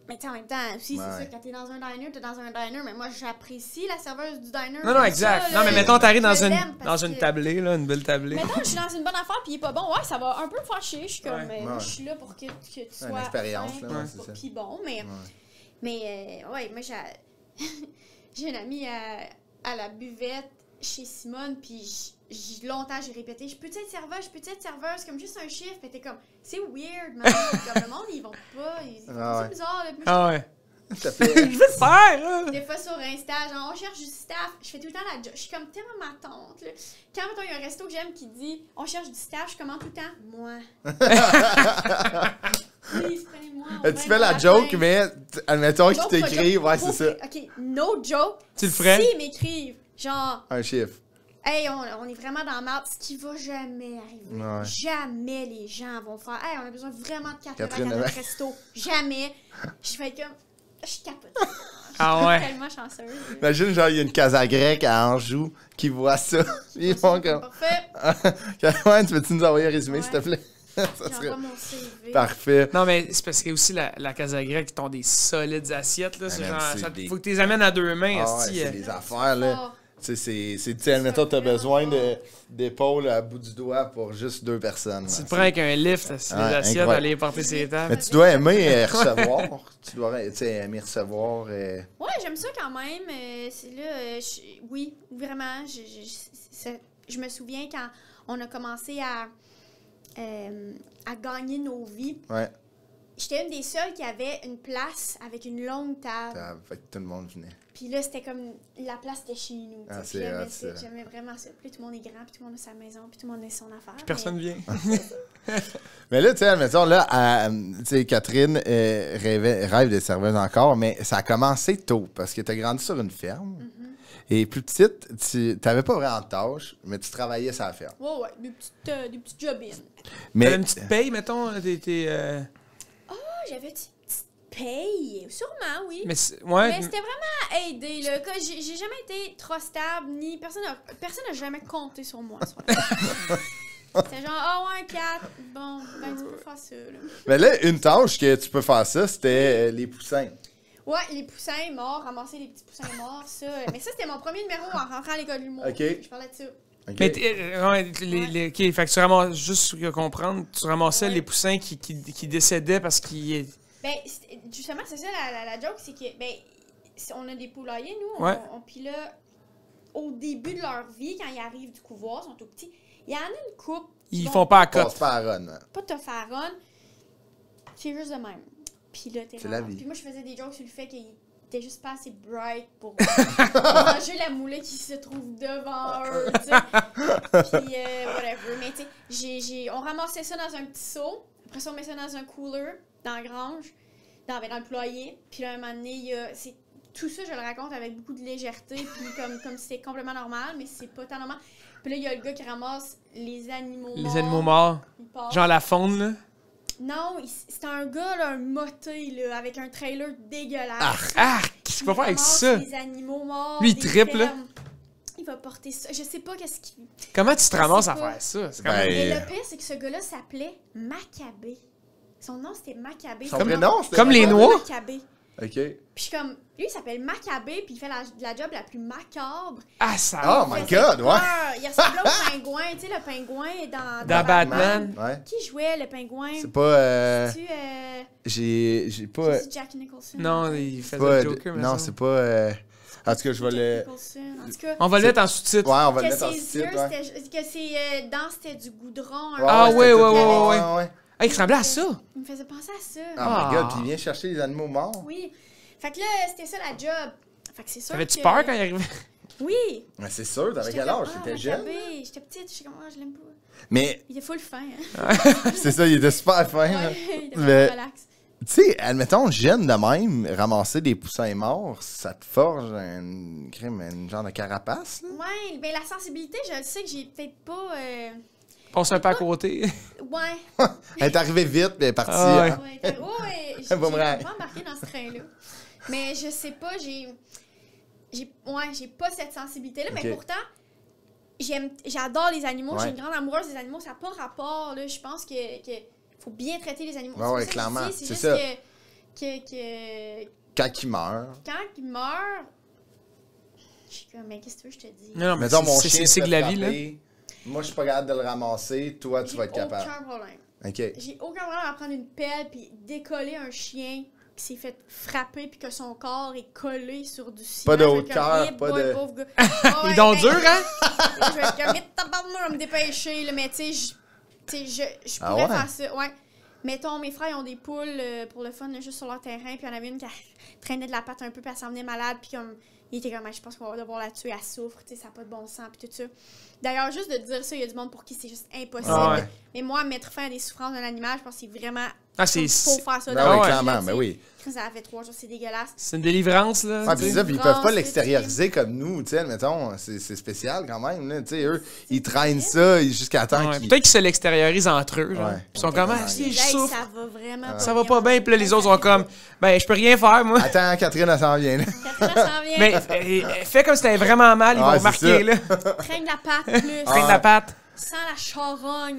tu sais, en même temps, aussi, c'est ça, quand t'es dans un diner, mais moi, j'apprécie la serveuse du diner. Non, exact. Non, mais mettons, t'arrives dans une tablée, là, une belle tablée. Mettons, je suis dans une bonne affaire, puis il est pas bon. Ouais, ça va un peu me faire chier. Je suis comme, moi, je suis là pour que tu sois... une expérience, là, c'est ça. Puis bon, mais moi, j'ai une amie à la buvette chez Simone, puis longtemps, j'ai répété, je peux-tu être serveuse, comme juste un chiffre, puis t'es comme, c'est weird, man. Comme le monde, ils vont pas, c'est bizarre. Je veux le faire, là. Des fois sur Insta, genre, on cherche du staff, je fais tout le temps la job, je suis comme tellement ma tante, là. Quand, mettons, il y a un resto que j'aime qui dit, on cherche du staff, je commande tout le temps, moi. Please, prenez-moi. Tu fais la joke, mais admettons qu'ils t'écrivent, c'est ça. OK, no joke. Tu le ferais? S'ils m'écrivent, genre... Un chiffre. Hey, on est vraiment dans la merde, ce qui va jamais arriver. Jamais les gens vont faire, hey, on a besoin vraiment de Catherine à notre resto. Jamais. Je vais être comme, je capote. Ah ouais? Je suis tellement chanceuse. Imagine, genre, il y a une casa grecque à Anjou qui voit ça. Ils font comme... Parfait. Catherine, tu peux-tu nous envoyer un résumé, s'il te plaît? Ça serait... mon CV. Parfait. Non, mais c'est parce qu'il y a aussi la casa grecque qui ont des solides assiettes. Là. Faut que tu les amènes à 2 mains. C'est des affaires, là. C'est admettons, tu as besoin d'épaules à bout du doigt pour juste 2 personnes. Tu te prends avec un lift, les assiettes, aller porter ses tables. Mais tu dois aimer recevoir. Tu dois aimer recevoir. Ouais, j'aime ça quand même. Oui, vraiment. Je me souviens quand on a commencé à gagner nos vies. j'étais une des seules qui avait une place avec une longue table. Fait que tout le monde venait. Puis là, c'était comme... La place était chez nous. Ah, j'aimais vraiment ça. Puis tout le monde est grand, puis tout le monde a sa maison, puis tout le monde a son affaire. Puis personne vient. Mais là, tu sais, admettons, là, tu sais, Catherine rêve de serveuse encore, mais ça a commencé tôt, parce que tu as grandi sur une ferme. Et plus petite, tu n'avais pas vraiment de tâches, mais tu travaillais sur la ferme. Ouais, des petites jobines. Mais t'avais une petite paye, mettons? J'avais une petite paye. Sûrement, oui. Mais c'était vraiment aidé, là. J'ai jamais été trop stable, ni... Personne n'a jamais compté sur moi. C'était genre, ouais, 4. Bon, ben, tu peux faire ça, là. Mais là, une tâche que tu peux faire ça, c'était les poussins. Ouais, les poussins morts, ramasser les petits poussins morts, ça. Mais ça, c'était mon premier numéro en rentrant à l'école de l'humour. OK. Je parlais de ça. Okay. Mais OK, fait que tu ramasses, juste pour comprendre, tu ramassais les poussins qui décédaient parce qu'ils... Ben, justement, c'est ça la joke, c'est que, ben, on a des poulaillers, nous. Ouais. Puis là, au début de leur vie, quand ils arrivent du couvoir, ils sont tout petits, il y en a une couple. Ils font pas à cote. Passe pas à run. Pas te faire run. C'est juste de même. Puis là, c'est la vie. Puis moi, je faisais des jokes sur le fait qu'il était juste pas assez bright pour manger la moulette qui se trouve devant eux, tu sais. Puis, whatever. Mais tu sais, on ramassait ça dans un petit seau. Après ça, on met ça dans un cooler, dans la grange, dans le poulailler. Puis là, un moment donné, tout ça, je le raconte avec beaucoup de légèreté, puis comme si c'était complètement normal, mais c'est pas tant normal. Puis là, il y a le gars qui ramasse les animaux morts. Les animaux morts. Genre la faune, là. Non, c'est un gars, là, un moté, là, avec un trailer dégueulasse. Qu'est-ce qu'il va faire avec ça? Les animaux morts. Lui, il triple, là. Il va porter ça. Je sais pas qu'est-ce qu'il... Comment tu te ramasses à faire ça? C'est quand même... Et le pire, c'est que ce gars-là s'appelait Maccabée. Son nom, c'était Maccabée. Son prénom, c'était comme les noix? Maccabée. OK. Puis je suis comme... Lui, il s'appelle Maccabée, puis il fait la job la plus macabre. Ah, ça... Oh my God, ouais. Il ressemblait au pingouin. Tu sais, le pingouin dans Batman. Ouais. Qui jouait le pingouin? C'est pas... C'est-tu... J'ai pas... C'est Jack Nicholson. Non, il faisait pas, le Joker, mais non, c'est pas... En tout cas, je vais le... En tout cas, on va le mettre en sous-titre. Ouais, on va le que mettre en ses sous-titre. yeux, Ouais. que ses dents, c'était du goudron. Ouais. Ah, il ressemblait à ça. Il me faisait penser à ça. Oh my God, puis il vient chercher les animaux morts. Oui. Fait que là, c'était ça la job. Fait que c'est sûr T'avais-tu peur quand il arrivait? Oui. Mais c'est sûr, t'avais quel âge? T'étais jeune? J'étais petite, je suis comme, je l'aime pas. Mais... Il était full fin, hein. c'est ça, il était super fin. Ouais, il était mais... relax. Tu sais, admettons, jeune de même, ramasser des poussins morts, ça te forge un genre de carapace, là? Ouais, ben la sensibilité, je sais que j'ai peut-être pas... Passe un peu à côté. Ouais. Elle est arrivée vite, puis elle est partie. Ah, hein? Ouais, j'ai pas embarqué dans ce train-là. Mais je sais pas, j'ai pas cette sensibilité-là, okay. mais pourtant, j'adore les animaux, ouais. je suis une grande amoureuse des animaux, ça n'a pas rapport, là, je pense que faut bien traiter les animaux. Ouais, clairement. C'est juste ça. Que quand ils meurent. Quand ils meurent, je suis comme, mais qu'est-ce que tu veux que je te dise? Non, mais c'est que la vie, là. Moi, je suis pas capable de le ramasser. Toi, tu vas être capable. J'ai aucun problème. OK. J'ai aucun problème à prendre une pelle puis décoller un chien qui s'est fait frapper puis que son corps est collé sur du ciment. Pas de haut de cœur, pas de... Ils sont durs, hein? Je vais être comme, tabarnak, je vais me dépêcher, là, mais tu sais, je pourrais faire ça. Ouais. Mettons, mes frères, ils ont des poules pour le fun, là, juste sur leur terrain, puis il y en avait une qui traînait de la patte un peu, puis elle s'en venait malade, puis comme... Il était comme, je pense qu'on va devoir la tuer, elle souffre, tu sais, ça n'a pas de bon sens, puis tout ça. D'ailleurs, juste de dire ça, il y a du monde pour qui c'est juste impossible. Ah ouais. Mais moi, mettre fin à des souffrances d'un animal, je pense que c'est vraiment... c'est... Faut faire ça. Ben oui, clairement, ben oui. Ça a fait 3 jours, c'est dégueulasse. C'est une délivrance, là. Ah, puis ça, puis ils peuvent pas l'extérioriser comme nous, tu sais, admettons, c'est spécial quand même, là, tu sais, eux, ils traînent ça jusqu'à temps qu'ils... Peut-être qu'ils se l'extériorisent entre eux, genre. Ils sont comme, si je souffre. Ça va vraiment ça va pas bien, puis là, les autres sont comme, je peux rien faire, moi. Attends, Catherine, elle s'en vient, là. Catherine, elle s'en vient. Mais fais comme si t'avais vraiment mal, ils vont remarquer, là. Traîne la patte, plus. Traîne la patte. Sans la charogne.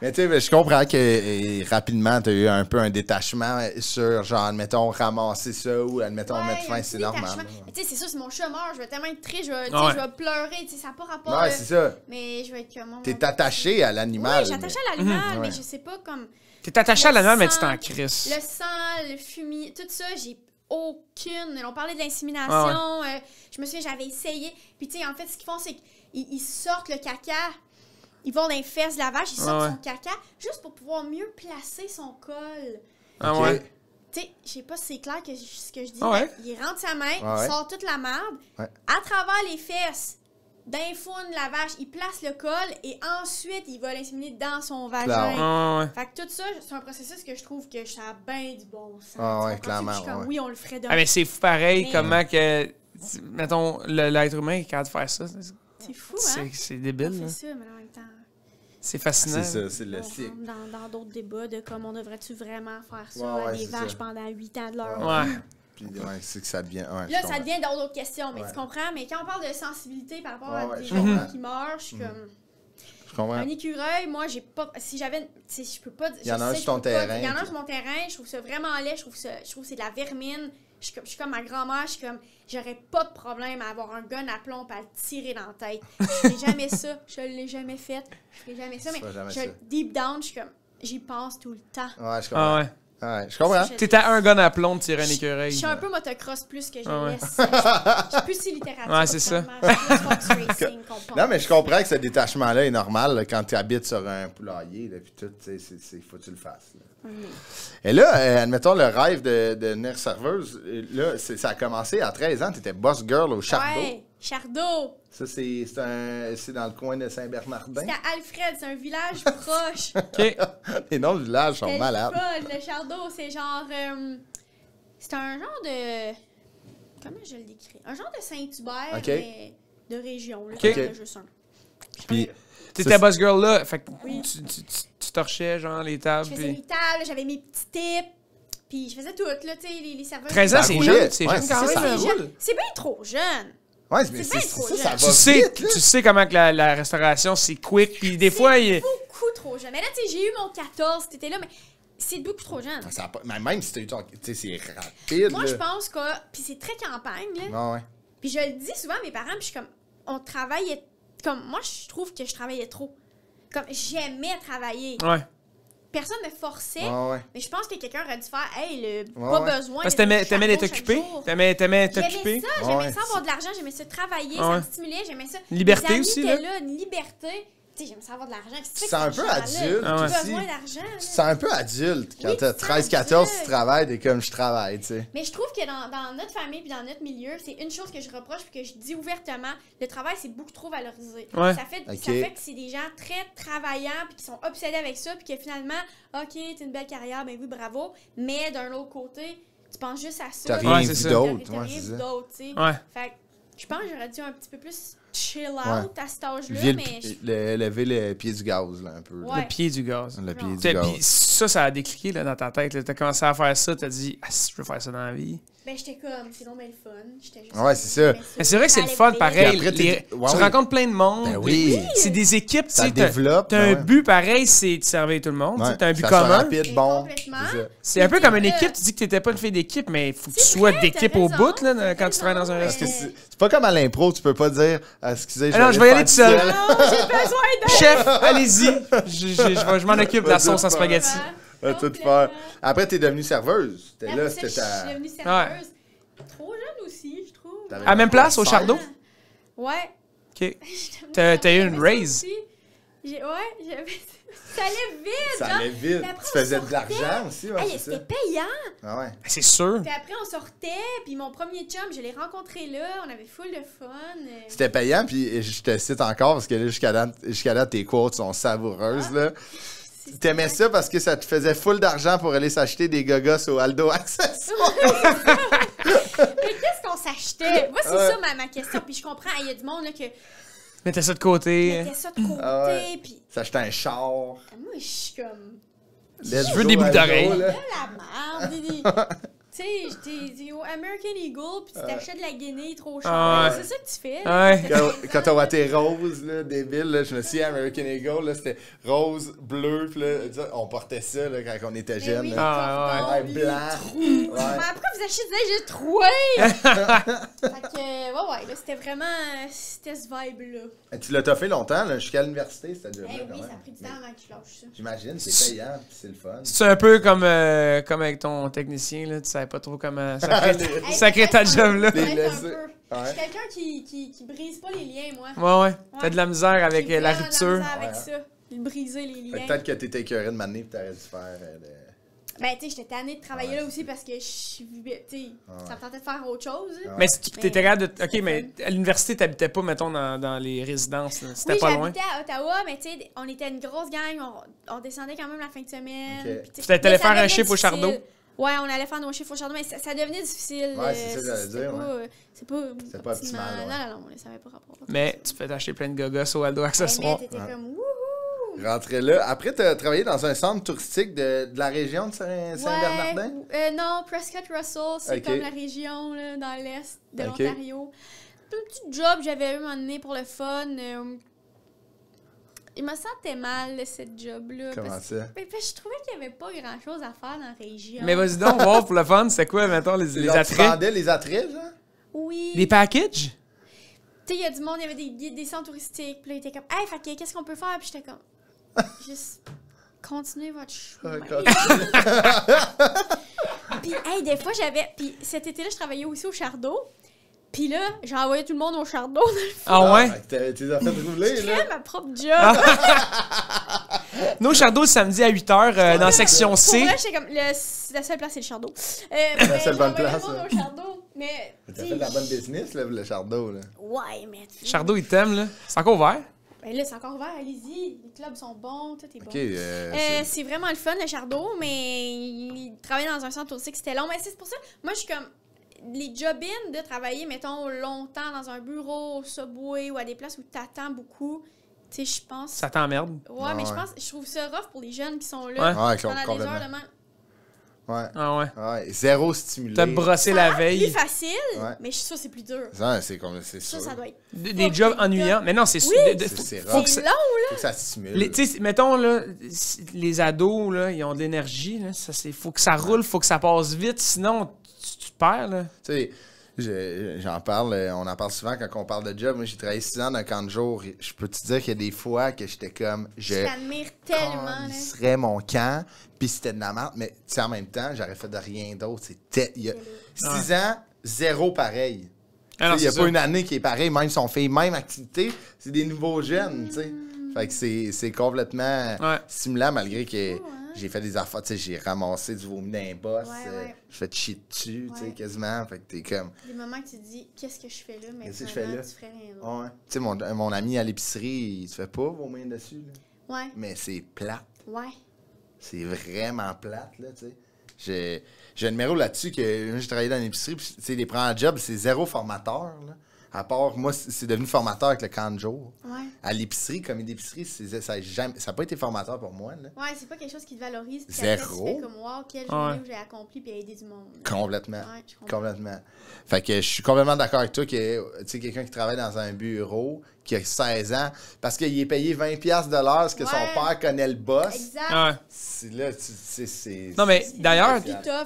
Mais tu sais, je comprends que rapidement, tu as eu un peu un détachement sur, genre, admettons, ramasser ça ou, admettons, mettre fin, c'est normal. Mais tu sais, c'est ça, c'est mon chômeur. Je vais tellement être triste, je vais pleurer, tu sais, ça n'a pas rapport. Ouais, c'est ça. Mais je vais être comme... T'es attaché à l'animal. Oui, j'attaché à l'animal, mais je sais pas comme... T'es attaché à l'animal, mais tu t'en crisses. Le sang, le fumier, tout ça, j'ai aucune... On parlait de l'insémination. Je me souviens, j'avais essayé. Puis tu sais, en fait, ce qu'ils font, c'est qu'ils sortent le caca... ils vont dans les fesses de la vache, ils sortent son caca, juste pour pouvoir mieux placer son col. Ah ouais. Tu sais, je sais pas si c'est clair ce que je dis. Il rentre sa main, il sort toute la merde, à travers les fesses, d'un fond de la vache, il place le col et ensuite, il va l'inséminer dans son vagin. Fait que tout ça, c'est un processus que je trouve que ça a bien du bon sens. Ah ouais, clairement. Oui, on le ferait demain. Ah, mais c'est fou pareil, comment que, mettons, l'être humain est capable de faire ça. C'est fou, hein? C'est débile. C'est ça, mais en même temps... C'est fascinant. C'est ça, c'est le cycle. Dans d'autres débats de comme on devrait-tu vraiment faire ça à des vaches pendant 8 ans de leur vie. Puis, c'est que ça devient... là, ça devient d'autres questions, mais tu comprends? Mais quand on parle de sensibilité par rapport à des gens qui meurent, je suis comme... Je comprends. Un écureuil, moi, j'ai pas... Si j'avais... Je peux pas... Il y en a un sur ton terrain. Il y en a un sur mon terrain, je trouve ça vraiment laid, je trouve que c'est de la vermine. Je suis comme ma grand-mère, je suis comme... J'aurais pas de problème à avoir un gun à plomb et à le tirer dans la tête. Je fais jamais ça. Je l'ai jamais fait. Je fais jamais ça, mais deep down, je suis comme... J'y pense tout le temps. Ouais, je comprends. Ouais, je comprends. T'es à un gun à plomb de tirer un écureuil. Je suis un peu motocross plus que je laisse. Je suis plus si littérature. Ouais, c'est ça. Non, mais je comprends que ce détachement-là est normal là, quand tu habites sur un poulailler. Puis tout, faut que tu le fasses. Et là, admettons le rêve de devenir serveuse. Là, ça a commencé à 13 ans. Tu étais boss girl au Chardot. Ouais, Chardot. Ça, c'est dans le coin de Saint-Bernardin. C'est à Alfred, c'est un village proche. OK. Les noms de village sont malades. Le Chardot, c'est genre... c'est un genre de... Comment je le décris? Un genre de Saint-Hubert, mais de région. Là, juste un. Puis, t'étais boss girl là, fait que tu torchais genre les tables. Je faisais les tables, j'avais mes petits tips. Puis je faisais tout, là, tu sais, les serveurs. 13 ans, c'est jeune. C'est jeune quand même. C'est bien trop jeune. Ouais, mais c'est ça va tu sais comment que la restauration, c'est quick. Puis des fois, il est beaucoup trop jeune. Mais là, tu sais, j'ai eu mon 14, t'étais là, mais c'est beaucoup trop jeune. Mais même si t'as eu ton... Tu sais, c'est rapide. Moi, je pense que... Puis c'est très campagne, là. Ouais. Puis je le dis souvent à mes parents, puis je suis comme... On travaillait... Comme, moi, je trouve que je travaillais trop. Comme, j'aimais travailler. Ouais. Personne me forçait, mais je pense que quelqu'un aurait dû faire « Hey, pas besoin de t'aimais d'être occupé? T'aimais t'occuper? J'aimais ça avoir de l'argent, j'aimais ça travailler, ça me stimulait, j'aimais ça. Liberté aussi, là. Une liberté. Tu sais, j'aime ça avoir de l'argent. C'est un peu adulte aussi. Besoin d'argent. C'est un peu adulte. Quand t'as 13-14, tu travailles, t'es comme je travaille, tu sais. Mais je trouve que dans notre famille puis dans notre milieu, c'est une chose que je reproche puis que je dis ouvertement, le travail, c'est beaucoup trop valorisé. Ouais. Ça fait que c'est des gens très travaillants puis qui sont obsédés avec ça puis que finalement, OK, t'as une belle carrière, ben oui, bravo. Mais d'un autre côté, tu penses juste à ça. T'as rien vu d'autre. T'as rien vu d'autre, tu sais. Fait que je pense que j'aurais dû un petit peu plus chill out à cet âge-là, mais... Lever le pied du gaz, là, un peu. Le pied du gaz. Le pied du gaz. Puis ça a décliqué là, dans ta tête. T'as commencé à faire ça, t'as dit « je veux faire ça dans la vie ». Ben, j'étais comme, c'est non, mais le fun. J'étais juste... Ouais, c'est ça. Mais c'est vrai que c'est le fun, pareil. Après, tu rencontres plein de monde. Ben oui. C'est des équipes, tu sais. T'as un but pareil, c'est de servir tout le monde. T'as un but commun. Rapide, bon. C'est un peu comme une équipe. Tu dis que t'étais pas une fille d'équipe, mais il faut que tu sois d'équipe au bout là, quand tu travailles dans un restaurant. C'est pas comme à l'impro, tu peux pas dire excusez, non, je vais y aller tout seul. Non, j'ai besoin d'aide. Chef, allez-y. Je m'en occupe de la sauce en spaghetti. Tout faire. Après, t'es devenue serveuse. Je suis devenue serveuse. Trop jeune aussi, je trouve. À la même place, au Chardot? Ouais. OK. T'as eu une raise? Ça allait vite. Ça allait vite. Tu faisais de l'argent aussi, c'était payant. Ah ouais. C'est sûr. Puis après, on sortait, puis mon premier chum, je l'ai rencontré là, on avait full de fun. C'était payant, puis je te cite encore, parce que là, jusqu'à là, tes quotes sont savoureuses, là. T'aimais ça parce que ça te faisait full d'argent pour aller s'acheter des gogos au Aldo Accessoires. Mais qu'est-ce qu'on s'achetait? Moi, c'est ça ma question. Puis je comprends, il y a du monde là, que... Mettez ça de côté. Puis... S'acheter un char. Moi, je suis comme... Je veux des boucles d'oreilles. La merde. Tu sais, j'étais au American Eagle, puis tu t'achètes de la guinée trop chère. C'est ça que tu fais. Là, quand t'as watté rose, là, débile, là, je me suis dit, American Eagle, là, c'était rose, bleu, puis là, on portait ça là, quand on était jeunes. Oui, blanc. Mais pourquoi vous achetez des jeux troués? Fait que, là, c'était vraiment, c'était ce vibe-là. Tu l'as toffé longtemps, là, jusqu'à l'université, cette job-là, oui, ça a pris du temps avant que je lâche ça. J'imagine, c'est payant, puis c'est le fun. C'est un peu comme avec ton technicien, là, tu savais pas trop comment sacrer ta job là. Je suis quelqu'un qui brise pas les liens, moi. Ouais. T'as de la misère avec la rupture. De la misère avec ça. Briser les liens. Peut-être que t'étais écœuré de m'amener et t'aurais dû faire... Ben, tu sais, j'étais tannée de travailler là aussi parce que ça me tentait de faire autre chose. Mais t'étais capable de... OK, mais à l'université, t'habitais pas, mettons, dans les résidences. C'était pas loin. Oui, j'habitais à Ottawa, mais tu sais, on était une grosse gang. On descendait quand même la fin de semaine. Tu t'allais faire un chiffre au Chardot? Ouais, on allait faire nos chiffres au Chardot, mais ça devenait difficile. Ouais, c'est ça que j'allais dire. C'est pas optimal. Non, ça n'avait pas rapport. Mais tu peux t'acheter plein de gogos au Aldo Accessoires. Mais t'étais comme wouhou! Rentrais là. Après, tu as travaillé dans un centre touristique de la région de Saint-Bernardin? Non, Prescott Russell, c'est comme la région là, dans l'est de l'Ontario. Un petit job que j'avais eu un moment donné pour le fun. Il me sentait mal, ce job-là. Comment ça? Je trouvais qu'il n'y avait pas grand-chose à faire dans la région. Mais vas-y donc, voir pour le fun, c'était quoi, mettons, les attraits? Tu vendais les attraits, genre? Oui. Les packages? Tu sais, il y a du monde, il y avait des centres touristiques. Puis là, il était comme, hey, fait qu'est-ce qu'on peut faire? Puis j'étais comme, juste continuez votre chemin. Puis, hey, des fois, puis cet été-là, je travaillais aussi au Chardot. Puis là, j'ai envoyé tout le monde au Chardot. Ah ouais? Tu les as fait rouler, là? Je ma propre job. Nous, au Chardot, le samedi à 8h, dans section C. Pour vrai, j'étais comme, la seule place, c'est le Chardot. La seule bonne place. Au Chardot. Mais t'as fait de la bonne business, là, le Chardot, là. Ouais, mais... Chardot, il t'aime, là. C'est encore ouvert? Ben là, c'est encore ouvert, allez-y. Les clubs sont bons, tout est bon. C'est vraiment le fun, le Chardot, mais travailler dans un centre touristique, c'était long. Mais c'est pour ça, moi, je suis comme... Les job-in de travailler, mettons, longtemps dans un bureau, au Subway ou à des places où t'attends beaucoup, tu sais, je pense... Ça t'emmerde. Ouais, mais je trouve ça rough pour les jeunes qui sont là pendant des heures de manque. Ouais. Ah ouais. Zéro stimulé. T'as brossé la veille. C'est plus facile, mais ça, c'est plus dur. Ça, c'est sûr. Ça doit être... Des jobs ennuyants. Mais non, c'est... Oui, c'est long, là. Faut que ça stimule. Tu sais, mettons, là, les ados, là, ils ont de l'énergie, là. Faut que ça roule, faut que ça passe vite, sinon... Tu te perds, là? Tu sais, j'en parle, on en parle souvent quand on parle de job. Moi, j'ai travaillé 6 ans dans un camp de jour. Je peux te dire qu'il y a des fois que j'étais comme... Je t'admire tellement, là. Ce serait mon camp, puis c'était de la merde, mais tu sais, en même temps, j'aurais fait de rien d'autre. Il y a 6 ans, zéro pareil. Il n'y a pas une année qui est pareille, même si on fait les mêmes activités, c'est des nouveaux jeunes, tu sais. Fait que c'est complètement stimulant, malgré que... J'ai fait des affaires, tu sais, j'ai ramassé du vomi d'un boss, je fais chier dessus, tu sais, quasiment, fait que t'es comme... Des moments que tu te dis, qu'est-ce que je fais là, mais qu'est-ce que je fais là? Tu ferais rien d'autre. Ouais. Tu sais, mon ami à l'épicerie, il se fait pas vomir dessus, là. Ouais. Mais c'est plate. Ouais. C'est vraiment plate, là, tu sais. J'ai un numéro là-dessus que j'ai travaillé dans l'épicerie, puis tu sais, les premiers jobs, c'est zéro formateur, là. À part, moi, c'est devenu formateur avec le camp de jour. Ouais. À l'épicerie, comme d'épicerie, ça n'a pas été formateur pour moi. Là. Ouais, c'est pas quelque chose qui te valorise. Zéro. Tu fais comme, wow, quelle journée où j'ai accompli puis aidé du monde. Complètement. Ouais, je comprends. Complètement. Fait que je suis complètement d'accord avec toi que, tu sais, quelqu'un qui travaille dans un bureau, qui a 16 ans, parce qu'il est payé 20$ de l'heure, parce que son père connaît le boss. Exact. Ouais. C'est là, c'est... Non, mais d'ailleurs,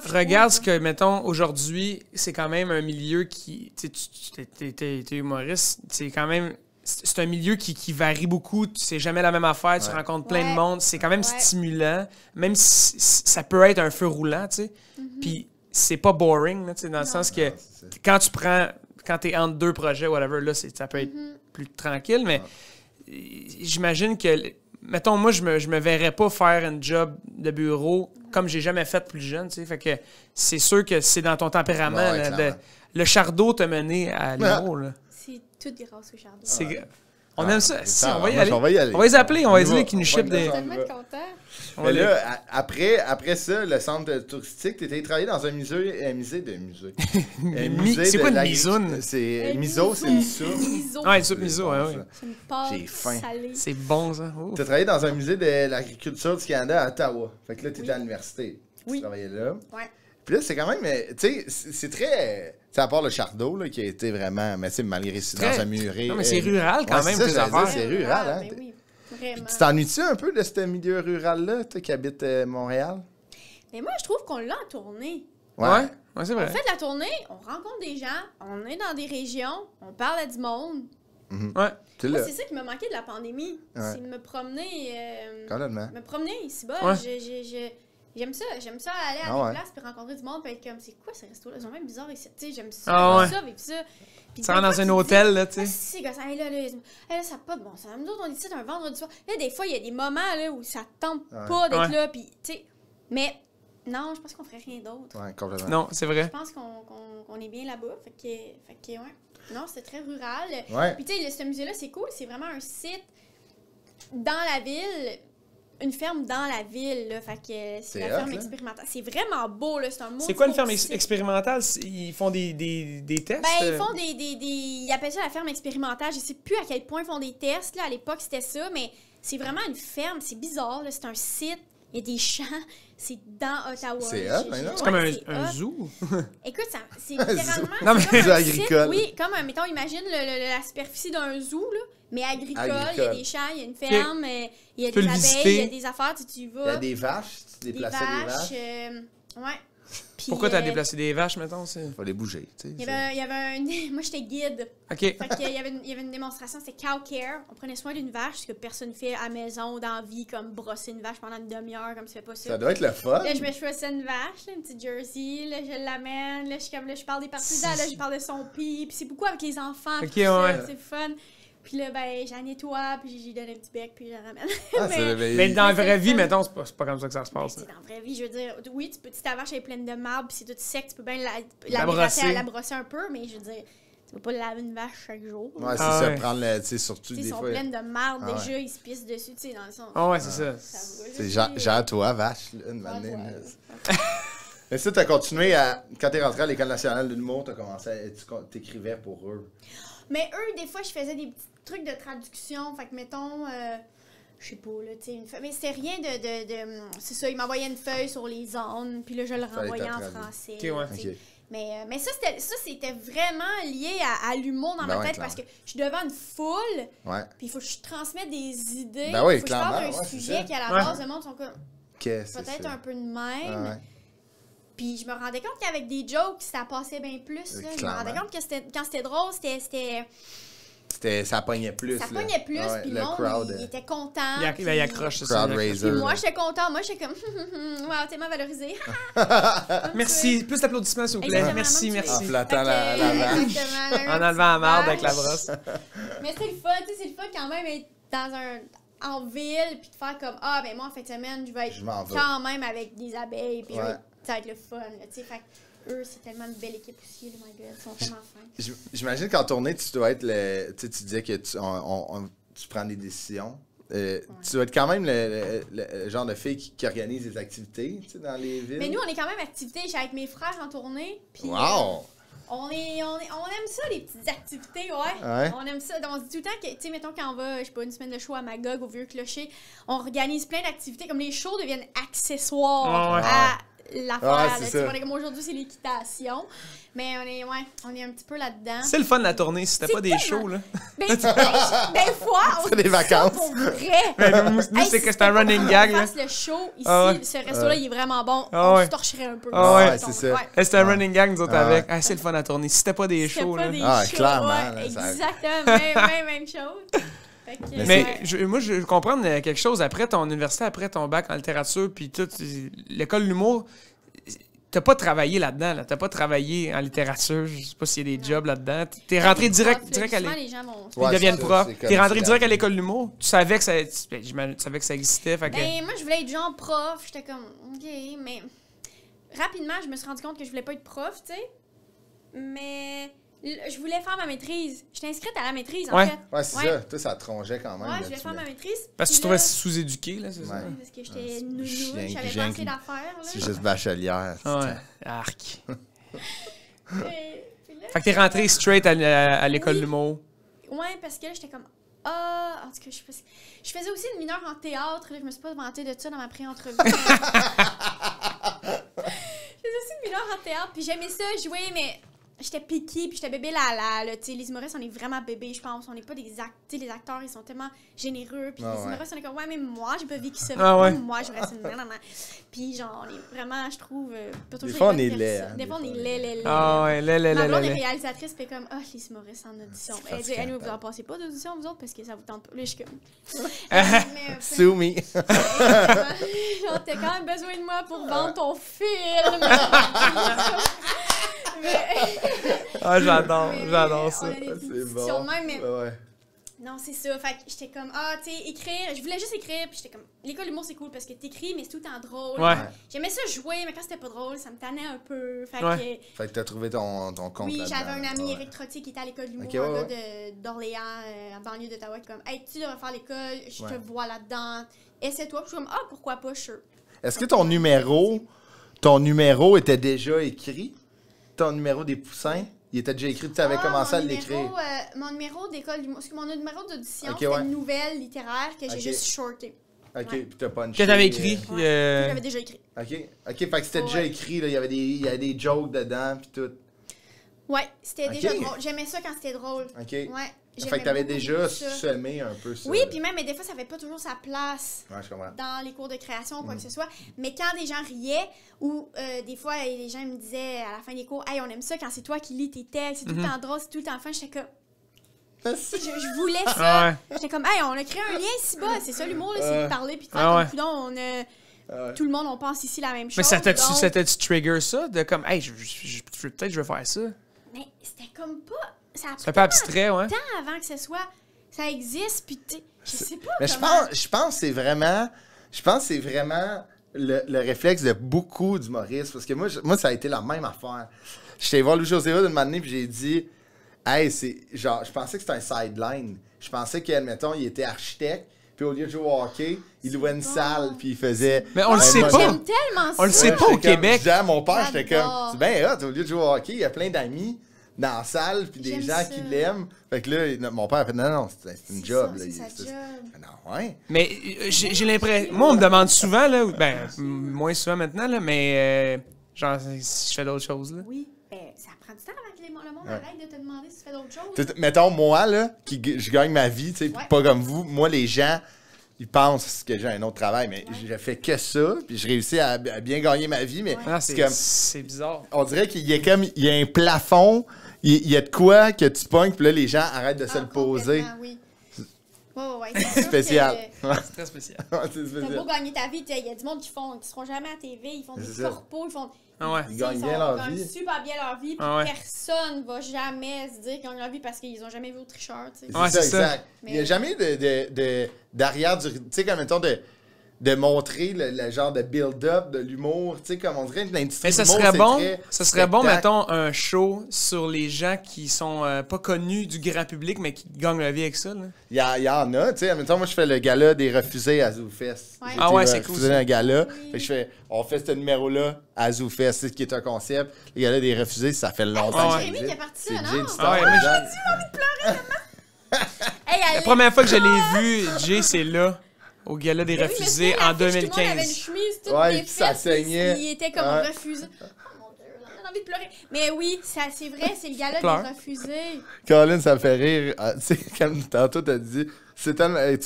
regarde ce trouve, que, mettons, aujourd'hui, c'est quand même un milieu qui... Tu sais, t'es humoriste, c'est quand même... C'est un milieu qui varie beaucoup, tu sais jamais la même affaire, tu rencontres plein de monde, c'est quand même stimulant, même si ça peut être un feu roulant, tu sais. Puis c'est pas boring, là, tu sais, dans le sens que quand t'es entre deux projets, whatever, là, ça peut être plus tranquille, mais j'imagine que... Mettons, moi, je me verrais pas faire un job de bureau comme j'ai jamais fait plus jeune, tu sais. Fait que c'est sûr que c'est dans ton tempérament. Là, le Chardot t'a mené à l'humour, là. C'est tout grâce au Chardot. On aime ça. Si, on va y aller. On va y aller. On va les appeler, on va les dire qu'ils nous shippent des... Je suis tellement content. Mais là, après ça, le centre touristique, tu étais travaillé dans un musée. C'est quoi une misoune? C'est miso, c'est une soupe. Ah, une soupe miso, oui. C'est une pâte salée. C'est bon, ça. Tu as travaillé dans un musée de l'agriculture du Canada à Ottawa. Fait que là, tu étais à l'université. Oui. Tu travaillais là. Ouais. Puis là, c'est quand même, tu sais, c'est très... Tu sais, à part le Chardot, là, qui a été vraiment... Mais tu sais, malgré c'est dans un muré... Non, mais c'est rural quand même, tes affaires. C'est rural, hein. Ben oui, vraiment. Tu t'ennuies-tu un peu de ce milieu rural-là, toi, qui habites Montréal? Mais moi, je trouve qu'on l'a en tournée. Ouais, c'est vrai. On fait de la tournée, on rencontre des gens, on est dans des régions, on parle à du monde. Ouais. Moi, c'est ça qui m'a manqué de la pandémie. C'est de me promener... Complètement. Me promener ici-bas. J'aime ça aller à des places puis rencontrer du monde puis être comme, c'est quoi ce resto-là? Ils sont même bizarres ici. Tu sais, j'aime ça, vivre ça. Tu rentres dans un hôtel, là, tu sais. C'est gossant. Là, ça n'a pas de bon sens. Nous autres, on est ici un vendredi soir. Là, des fois, il y a des moments là, où ça ne tente pas d'être là. Puis, tu sais, mais non, je pense qu'on ferait rien d'autre. Ouais, complètement. Non, c'est vrai. Je pense qu'on est bien là-bas. Fait que ouais. Non, c'était très rural. Ouais. Puis, tu sais, ce musée-là, c'est cool. C'est vraiment un site dans la ville. Une ferme dans la ville, là. Fait que c'est la ferme expérimentale. C'est vraiment beau, là. C'est un mot. C'est quoi une ferme expérimentale? Ils font des tests? Ben, ils font ils appellent ça la ferme expérimentale. Je sais plus à quel point ils font des tests, là. À l'époque, c'était ça, mais c'est vraiment une ferme. C'est bizarre, là. C'est un site. Il y a des champs. C'est dans Ottawa. C'est c'est comme un zoo. Écoute, c'est littéralement... non, mais zoo agricole. Oui, comme, mettons, imagine la superficie d'un zoo, là. Mais agricole, il y a des champs, il y a une ferme, il y a des abeilles, il y a des affaires, tu y vas. Il y a des vaches, tu déplaçais des vaches. Ouais. Puis, pourquoi tu as déplacé des vaches, mettons? Il fallait bouger, tu sais. Il y avait moi, j'étais guide. OK. Fait qu'il y avait une démonstration, c'était cow care. On prenait soin d'une vache, ce que personne ne fait à la maison, dans la vie, comme brosser une vache pendant une demi-heure, comme tu fais pas ça. Ça doit être le fun. Là, je me choisissais une vache, là, une petite Jersey, là, je l'amène, là, je parle des partisans, là, je parle de son pis c'est beaucoup avec les enfants, OK, ouais. C'est fun. Puis là, ben, j'en nettoie, puis j'y donne un petit bec, puis je la ramène. Mais dans la vraie vie, mettons, c'est pas comme ça que ça se passe. Dans la vraie vie, je veux dire, oui, si ta vache est pleine de marbre, puis c'est tout sec, tu peux bien la brosser un peu, mais je veux dire, tu peux pas laver une vache chaque jour. Ouais, c'est ça, prendre le, tu sais, surtout des fois. Ils sont pleines de marbre, déjà, ils se pissent dessus, tu sais, dans le sens. Ah ouais, c'est ça. C'est genre toi, vache, une manée. Mais ça, t'as continué quand t'es rentré à l'École nationale de l'humour, t'écrivais pour eux. Mais eux, des fois, je faisais des petits trucs de traduction. Fait que, mettons, je sais pas, là, tu sais, une feuille. Mais c'est rien de c'est ça, ils m'envoyaient une feuille sur les ondes, puis là, je le renvoyais en français. OK, ouais. Okay. Mais ça, c'était vraiment lié à l'humour dans ma tête, parce que je suis devant une foule, puis il faut que je transmette des idées. Ben oui, il faut que je parle d'un sujet qui, à la base, le monde sont comme peut-être un peu de même. Puis je me rendais compte qu'avec des jokes, ça passait bien plus. Là. Je me rendais compte que quand c'était drôle, ça pognait plus. Ça pognait plus, puis le monde, il était content. Il accroche ça. Puis moi, j'étais content. Moi, j'étais comme, wow, tellement valorisé. Merci. Plus d'applaudissements, s'il vous plaît. Merci. En flattant la vache. En enlevant la marde avec la brosse. Mais c'est le fun, tu sais, c'est le fun quand même être en ville, puis de faire comme, ben moi, en fin de semaine, je vais être quand même avec des abeilles, puis ça va être le fun, tu sais. Fait eux, c'est tellement une belle équipe aussi, my God, ils sont tellement fins. J'imagine qu'en tournée, tu dois être tu disais que tu prends des décisions. Tu dois être quand même le genre de fille qui organise des activités, tu sais, dans les villes. Mais nous, on est quand même activités. Je suis avec mes frères en tournée. Puis, wow! On aime ça, les petites activités, ouais. On aime ça. Donc, on se dit tout le temps que, tu sais, mettons, quand on va, je sais pas, une semaine de show à Magog, au Vieux-Clocher, on organise plein d'activités. Comme les shows deviennent accessoires à l'affaire. Comme aujourd'hui, c'est l'équitation. Mais on est un petit peu là-dedans. C'est le fun de la tournée, si c'était pas des shows, là. Ben, des fois, on fait des vacances. Pour vrai. Nous, c'est que c'est un running gag, là. On fasse le show ici, ce resto-là, il est vraiment bon. On se torcherait un peu. Ouais, c'est ça. C'est un running gag, nous autres, avec. C'est le fun de la tournée. Si c'était pas des shows, là. Clairement. Exactement. Même chose. Mais moi, je veux comprendre quelque chose. Après ton université, après ton bac en littérature, puis tout, l'école de l'humour, t'as pas travaillé là-dedans, là. T'as pas travaillé en littérature. Je sais pas s'il y a des jobs là-dedans. T'es rentré direct à l'école. Ils deviennent profs. T'es rentré direct à l'école de l'humour. Tu savais que ça existait. Fait que... Ben, moi, je voulais être genre prof. J'étais comme, OK, mais rapidement, je me suis rendu compte que je voulais pas être prof, tu sais. Mais je voulais faire ma maîtrise. J'étais inscrite à la maîtrise, en fait. Ouais, c'est ça. Toi, ça trongeait quand même. Ouais, je voulais faire ma maîtrise. Parce que tu te trouvais sous-éduquée, là, c'est ça? Oui, parce que j'étais nounou, j'avais pas assez d'affaires, là. C'est juste bachelière. Ouais, arc. Fait que t'es rentrée straight à l'école de l'humour. Ouais, parce que là, j'étais comme, en tout cas, je faisais aussi une mineure en théâtre, là. Je me suis pas vantée de ça dans ma pré-entrevue. Je faisais aussi une mineure en théâtre, puis j'aimais ça, jouer, mais j'étais piquée, puis j'étais bébé là, tu sais, les humoristes, on est vraiment bébés, je pense, on n'est pas des acteurs, tu sais, les acteurs, ils sont tellement généreux, puis les humoristes, on est comme, ouais, mais moi, j'ai pas vécu ça, moi, je reste une maman. Puis genre, on est vraiment, je trouve, des fois, on est laid. Des fois, on est laid. Ah ouais, laid. Ma blonde est réalisatrice, puis comme, les humoristes en audition. Elle dit, nous, vous en passez pas d'audition, vous autres, parce que ça vous tente pas. Là, je suis comme... Sue me. Genre, t'as quand même besoin de moi pour vendre ton film. Ah, j'adore ça. On a des discussions de même, mais... Non, c'est ça. Fait que j'étais comme, tu sais, écrire. Je voulais juste écrire, puis j'étais comme, l'école d'humour, c'est cool parce que t'écris, mais c'est tout le temps drôle. Ouais. J'aimais ça jouer, mais quand c'était pas drôle, ça me tannait un peu. Fait que t'as trouvé ton compte. Oui, j'avais un ami, Éric Trottier, qui était à l'école d'humour, un gars d'Orléans, en banlieue d'Ottawa, qui comme, hey, tu devrais faire l'école, je te vois là-dedans. Essaie-toi. Puis je suis comme, pourquoi pas, sure. Est-ce que ton numéro était déjà écrit? Ton numéro des Poussins? Il était déjà écrit, tu avais commencé à l'écrire. Mon numéro d'école d'humour, parce que mon numéro d'audition, c'était une nouvelle littéraire que j'ai juste shorté. OK, puis t'as punché. Que t'avais écrit. J'avais déjà écrit. OK, fait que c'était déjà écrit, là, il y avait des jokes dedans, puis tout. Ouais, c'était déjà drôle. J'aimais ça quand c'était drôle. OK. Ouais. Fait que t'avais déjà semé un peu ça. Oui, puis même, mais des fois, ça fait pas toujours sa place dans les cours de création ou quoi que ce soit. Mais quand des gens riaient, ou des fois, les gens me disaient à la fin des cours, hey, on aime ça quand c'est toi qui lis tes textes, c'est tout le temps drôle, c'est tout le temps fun, j'étais comme... Je voulais ça. J'étais comme, hey, on a créé un lien si bas. C'est ça l'humour, c'est de parler puis de faire comme tout le monde, on pense ici la même chose. Mais ça t'a-tu trigger ça? De comme, hey, peut-être je vais faire ça. Mais c'était comme pas... C'est un peu abstrait, ouais. Tant avant que ce soit... Ça existe, puis je sais pas mais je pense que c'est vraiment... Je pense que c'est vraiment le réflexe de beaucoup d'humoristes. Parce que moi, ça a été la même affaire. J'étais voir Louis-José Hood une année, puis j'ai dit... Hey, c'est genre, je pensais que c'était un sideline. Je pensais qu'admettons, il était architecte, puis au lieu de jouer au hockey, il louait une salle, puis il faisait. Mais on le sait pas. J'aime tellement ça. On le sait pas au Québec. À mon père, j'étais comme, c'est bien hot, au lieu de jouer au hockey, il y a plein d'amis dans la salle, puis des gens qui l'aiment. Fait que là, mon père a fait, non, c'est une job. C'est sa job. Non, ouais. Mais j'ai l'impression. Moi, on me demande souvent, là, ben, moins souvent maintenant, là, mais genre, si je fais d'autres choses, là. Oui. Ça prend du temps avant que le monde arrête de te demander si tu fais d'autres choses. Mettons, moi, là, je gagne ma vie, tu sais, pas comme vous. Moi, les gens, ils pensent que j'ai un autre travail, mais je fais que ça, puis je réussis à bien gagner ma vie, mais c'est bizarre. On dirait qu'il y a un plafond, il y a de quoi que tu pognes, puis là, les gens arrêtent de se le poser. Oui. Ouais. C'est spécial. C'est très spécial. T'as beau gagner ta vie, il y a du monde qui seront jamais à TV, ils font des corpos, ils gagnent bien leur vie. Ils gagnent super bien leur vie, puis personne va jamais se dire qu'ils gagnent leur vie parce qu'ils ont jamais vu au tricheur. C'est ça, exact. Mais il n'y a jamais d'arrière du... Tu sais, comme mettons de montrer le genre de build-up de l'humour, tu sais, comme on dirait l'industrie de l'humour, ça serait bon, mettons, un show sur les gens qui sont pas connus du grand public, mais qui gagnent la vie avec ça, là. Il y en a, tu sais, mettons, moi, je fais le gala des refusés à ZooFest. Ouais. C'est cool. Un gala, on fait ce numéro-là à ZooFest, c'est ce qui est un concept. Le gala des refusés, ça fait longtemps. Jérémy, t'es parti là, non? J'ai envie de pleurer, la première fois que je l'ai vu, Jay, c'est là. Au gala des refusés en 2015. Tout le monde avait une chemise, toutes ça saignait. Il était comme refusé. Oh mon Dieu, on a envie de pleurer. Mais oui, c'est vrai, c'est le gala des refusés. Colin, ça me fait rire. Tu sais, comme tantôt t'as dit, tu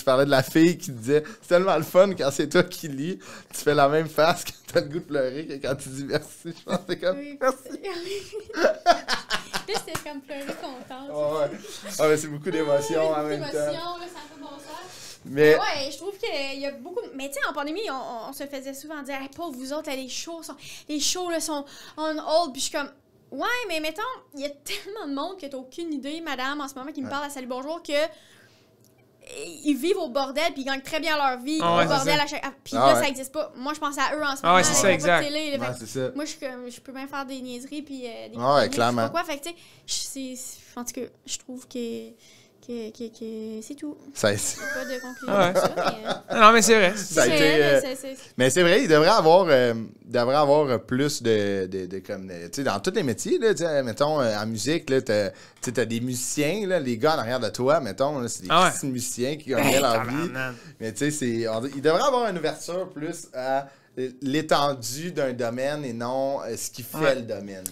parlais de la fille qui disait, c'est tellement le fun quand c'est toi qui lis, tu fais la même face quand t'as le goût de pleurer que quand tu dis merci. Je pense que c'est comme, merci. Là, c'était comme pleurer contente. Mais c'est beaucoup d'émotions en même temps. Là, ça fait bon sens. Mais ouais, je trouve qu'il y a beaucoup... Mais tu sais, en pandémie, on se faisait souvent dire hey, « Pauvre vous autres, là, les shows là, sont on hold. » Puis je suis comme « Ouais, mais mettons, il y a tellement de monde que t'as aucune idée, madame, en ce moment, qui me parle à Salut Bonjour, que ils vivent au bordel, puis ils gagnent très bien leur vie, au bordel à chaque... Puis là, ça n'existe pas. Moi, je pense à eux en ce moment. C'est ça, exact. Télé, c'est ça. Moi, je peux même faire des niaiseries, puis des... clairement. Je sais pas quoi, fait que tu sais, en tout cas, je trouve que c'est tout. Ça pas de conclusion à ça, mais... Non, mais c'est vrai. Ça a été, mais c'est vrai, il devrait avoir plus de comme, tu sais, dans tous les métiers, là, mettons, en musique, là, t'as des musiciens, là, les gars en arrière de toi, mettons, là, c'est des petits musiciens qui gagnent leur vie. Mais tu sais, il devrait avoir une ouverture plus à l'étendue d'un domaine et non ce qui fait le domaine.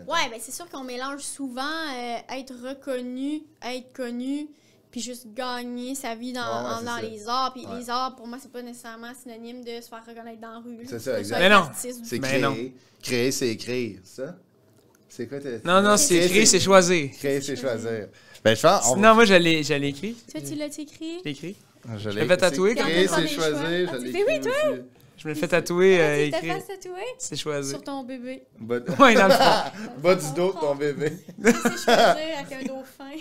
Ouais, ben c'est sûr qu'on mélange souvent être reconnu, être connu, puis juste gagner sa vie dans les arts. Puis les arts, pour moi, c'est pas nécessairement synonyme de se faire reconnaître dans la rue. C'est ça, exact. Mais non, c'est créer. Créer, c'est écrire, ça? C'est quoi Non, c'est écrire, c'est choisir. Créer, c'est choisir. Ben, je pense... Non, moi, je l'ai écrit. Toi, tu l'as écrit? Je l'ai écrit. Je l'ai fait tatouer. Créer, c'est choisir. Oui, toi! Je me le fais tatouer. Tu t'es fait tatouer? C'est choisi. Sur ton bébé. Oui, dans le fond. Bas du dos de ton bébé. C'est choisi avec un dauphin.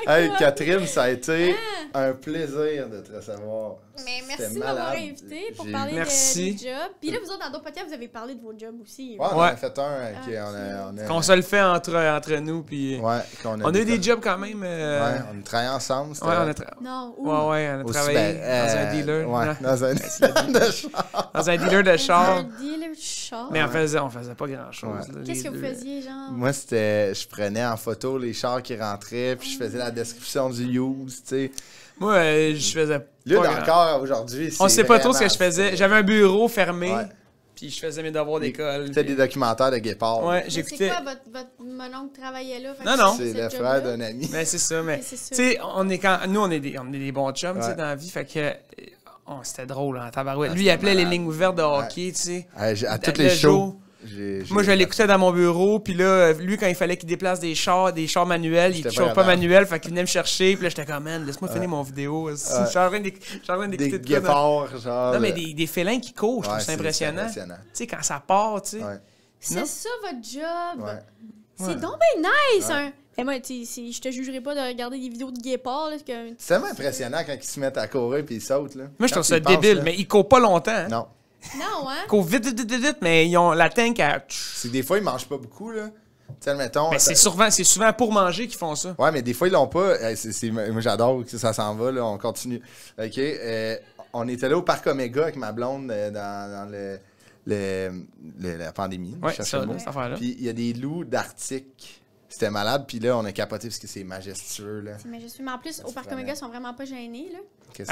Hey, Catherine, ça a été un plaisir de te recevoir. Mais merci de m'avoir invité pour parler de job. Puis là, vous autres, dans d'autres podcasts, vous avez parlé de vos jobs aussi. Ouais, on a fait un. Qu'on se le fait entre nous. Puis on a eu des jobs quand même. Ouais, on a travaillé ensemble. Ouais, on a travaillé. Non, où? Ouais, on a travaillé dans un dealer. Ouais, dans un dealer de char. Dans un dealer de char. Dans un dealer de char. Mais on faisait pas grand-chose. Qu'est-ce que vous faisiez, genre? Moi, je prenais en photo les chars qui rentraient, puis je faisais la description du use, tu sais. Moi, je faisais pas là, encore aujourd'hui, on sait pas trop ce que je faisais. J'avais un bureau fermé, puis je faisais mes devoirs d'école. C'était des documentaires de guépards. Ouais, j'écoutais. C'est quoi, votre mononcle travaillait là? Non. C'est le frère d'un ami. Mais c'est ça, mais tu sais, nous, on est des bons chums, tu sais, dans la vie, fait que... c'était drôle, en tabarouette. Lui, il appelait les lignes ouvertes de hockey, tu sais. À tous les shows. Moi, je l'écoutais dans mon bureau, puis là, lui, quand il fallait qu'il déplace des chars manuels, il ne chauffe pas manuel, fait qu'il venait me chercher, puis là, j'étais comme, man, laisse-moi finir mon vidéo. Je suis en train d'écouter des guépards, genre. Non, mais des félins qui courent, je trouve ça impressionnant. Tu sais, quand ça part, tu sais. C'est ça, votre job. C'est donc bien nice, hein. Et moi, je te jugerai pas de regarder des vidéos de guépards. C'est tellement impressionnant quand ils se mettent à courir puis ils sautent. Là. Moi, je trouve ça débile, mais ils courent pas longtemps. Hein. Non. Non, hein? Ils courent vite, mais ils ont la tank à... C'est des fois, ils mangent pas beaucoup, là. Tu sais, admettons... Mais c'est souvent pour manger qu'ils font ça. Ouais, mais des fois, ils l'ont pas. Moi, j'adore que ça s'en va, là. On continue. OK. On était là au Parc Omega avec ma blonde dans la pandémie. Ouais, c'est ça, cette affaire-là. Puis il y a des loups d'Arctique. C'était malade, puis là, on a capoté parce que c'est majestueux, là. C'est majestueux. Mais en plus, au Parc Omega, ils sont vraiment pas gênés, là.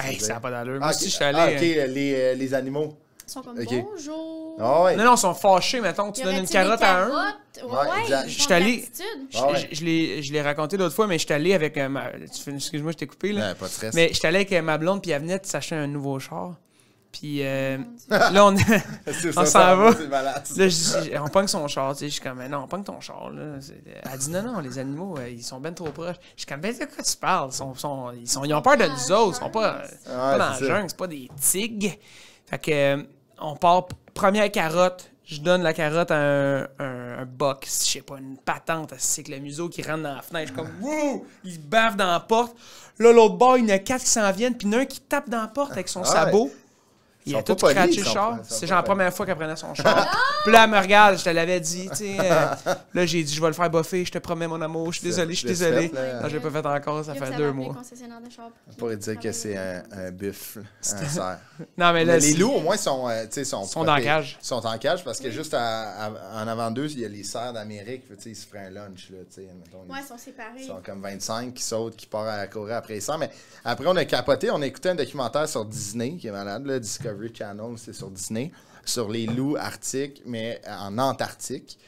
Hey, ça n'a pas d'allure. Moi aussi, je suis allé... OK, les animaux. Ils sont comme bonjour. Ah ouais. Non, ils sont fâchés, mettons. Tu donnes une carotte à un. Ouais, je suis allé... Je l'ai raconté l'autre fois, mais je suis allé avec... Excuse-moi, je t'ai coupé, là. Pas de stress. Mais je suis allé avec ma blonde, puis elle venait de s'acheter un nouveau char. Puis là, on s'en va. Là, on pogne son char. Tu sais, je suis comme, non, on pogne ton char. Là. Elle dit, non, les animaux, ils sont ben trop proches. Je suis comme, ben, de quoi tu parles? Ils ont peur de nous autres. Ils sont pas dans la jungle. C'est pas des tigres. Fait que, on part, première carotte. Je donne la carotte à un boc, je sais pas, une patente, c'est que le museau qui rentre dans la fenêtre. Je suis comme, wouh! Il bave dans la porte. Là, l'autre bord, il y en a 4 qui s'en viennent, puis il y en a un qui tape dans la porte avec son sabot. Il a tout scratché le char. C'est genre la première fois qu'elle prenait son char. Puis là, elle me regarde, je te l'avais dit. Là, j'ai dit, je vais le faire boffer, je te promets, mon amour. Je suis désolé. Non, je l'ai pas fait encore, ça fait 2 mois. On pourrait dire que c'est un buffle, un cerf. Non, mais là, les loups, au moins, sont dans la cage. Ils sont en cage parce que juste en avant d'eux, il y a les cerfs d'Amérique. Ils se feraient un lunch. Là, ouais, ils sont séparés. Ils sont comme 25 qui sautent, qui partent à courir après les cerfs. Mais après, on a capoté. On a écouté un documentaire sur Disney, qui est malade, là, Discovery Channel, c'est sur Disney, sur les loups arctiques, mais en Antarctique.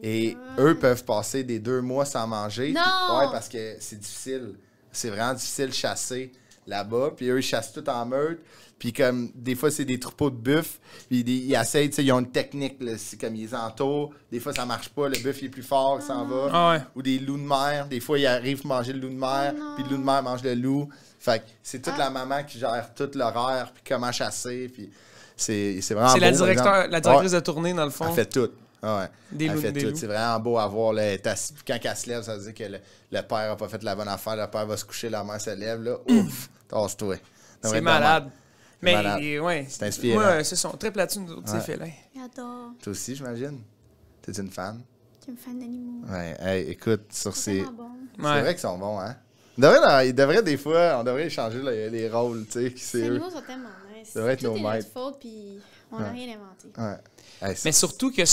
Et eux peuvent passer des 2 mois sans manger. Non! Ouais, parce que c'est difficile. C'est vraiment difficile de chasser là-bas. Puis eux, ils chassent tout en meute. Puis comme, des fois, c'est des troupeaux de buffles. Puis ils essayent, tu sais, ils ont une technique. Là, c'est comme ils les entourent. Des fois, ça marche pas. Le buffle est plus fort, il s'en va. Ah ouais. Ou des loups de mer. Des fois, ils arrivent à manger le loup de mer. Puis le loup de mer mange le loup. Fait que c'est toute la maman qui gère tout l'horaire, puis comment chasser, puis c'est vraiment beau. C'est la directrice de tournée, dans le fond. Elle fait tout. Ah ouais. Elle fait tout. C'est vraiment beau à voir. Là, quand elle se lève, ça veut dire que le père n'a pas fait la bonne affaire. Le père va se coucher, la mère se lève. Là, ouf, tasse-toi. C'est malade. Mais ouais, c'est inspirant. Moi, c'est son triple là-dessus, nous autres, c'est félin. J'adore. Toi aussi, j'imagine? T'es une fan? Je suis une fan d'animaux. Ouais, hey, écoute, sur ces... Bon. C'est vrai qu'ils sont bons, hein? Ils devraient des fois, on devrait échanger les rôles, tu sais. Les animaux sont tellement nice. Ça devrait être nos maîtres. C'est notre faute, puis on n'a rien inventé. Ouais. Hey, mais surtout que, tu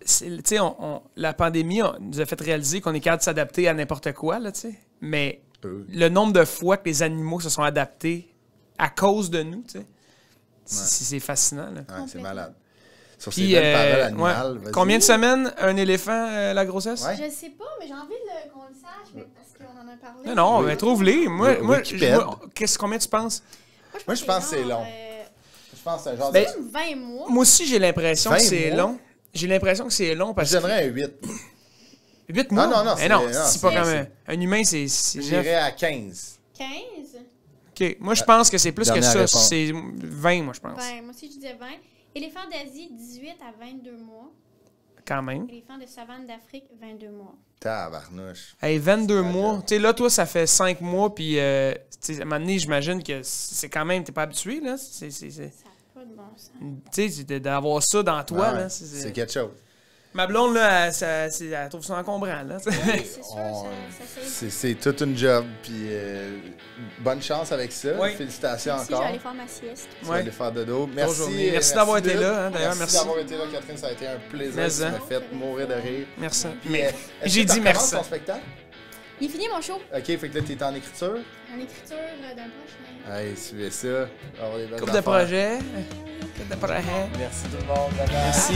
sais, la pandémie nous a fait réaliser qu'on est capable de s'adapter à n'importe quoi, là, tu sais. Mais le nombre de fois que les animaux se sont adaptés à cause de nous, tu sais, c'est fascinant, là. Ouais, c'est malade. Sur ces belles paroles animales, combien de semaines un éléphant, la grossesse? Ouais. Je sais pas, mais j'ai envie qu'on le sache, mais parce qu'on en a parlé. Non, mais trouve-les. Moi, combien tu penses? Moi, je pense que c'est long. Je pense que c'est un genre de 20 mois. Moi aussi, j'ai l'impression que c'est long. J'ai l'impression que c'est long parce que... Je donnerais un 8. 8 mois? Non, c'est pas comme un humain, c'est j'irais à 15. 15? OK. Moi, je pense que c'est plus que ça. Réponse. C'est 20, moi, je pense. 20. Moi aussi, je disais 20. Éléphant d'Asie, 18 à 22 mois. Quand même. Éléphant de savane d'Afrique, 22 mois. Tabarnouche. Hey, 22 mois. Tu sais, là, toi, ça fait 5 mois, puis à un moment donné, j'imagine que c'est quand même... T'es pas habitué, là? Ça n'a pas de bon sens. Tu sais, d'avoir ça dans toi, là. C'est quelque chose. Ma blonde, là, elle trouve ça encombrant, là. Oui, c'est sûr, c'est toute une job, puis bonne chance avec ça. Oui. Félicitations merci, encore. Je vais aller faire ma sieste. Tu vas aller faire dodo. Merci. Merci d'avoir été là, hein, d'ailleurs. Merci d'avoir été là, Catherine. Ça a été un plaisir. Ça m'a fait mourir de rire. Merci. Puis, j'ai dit merci. Ton spectacle? Il est fini, mon show. OK, fait que là, t'es en écriture? En écriture d'un prochain. Hey, suivez ça. Couple de projets. Merci tout le monde. Merci.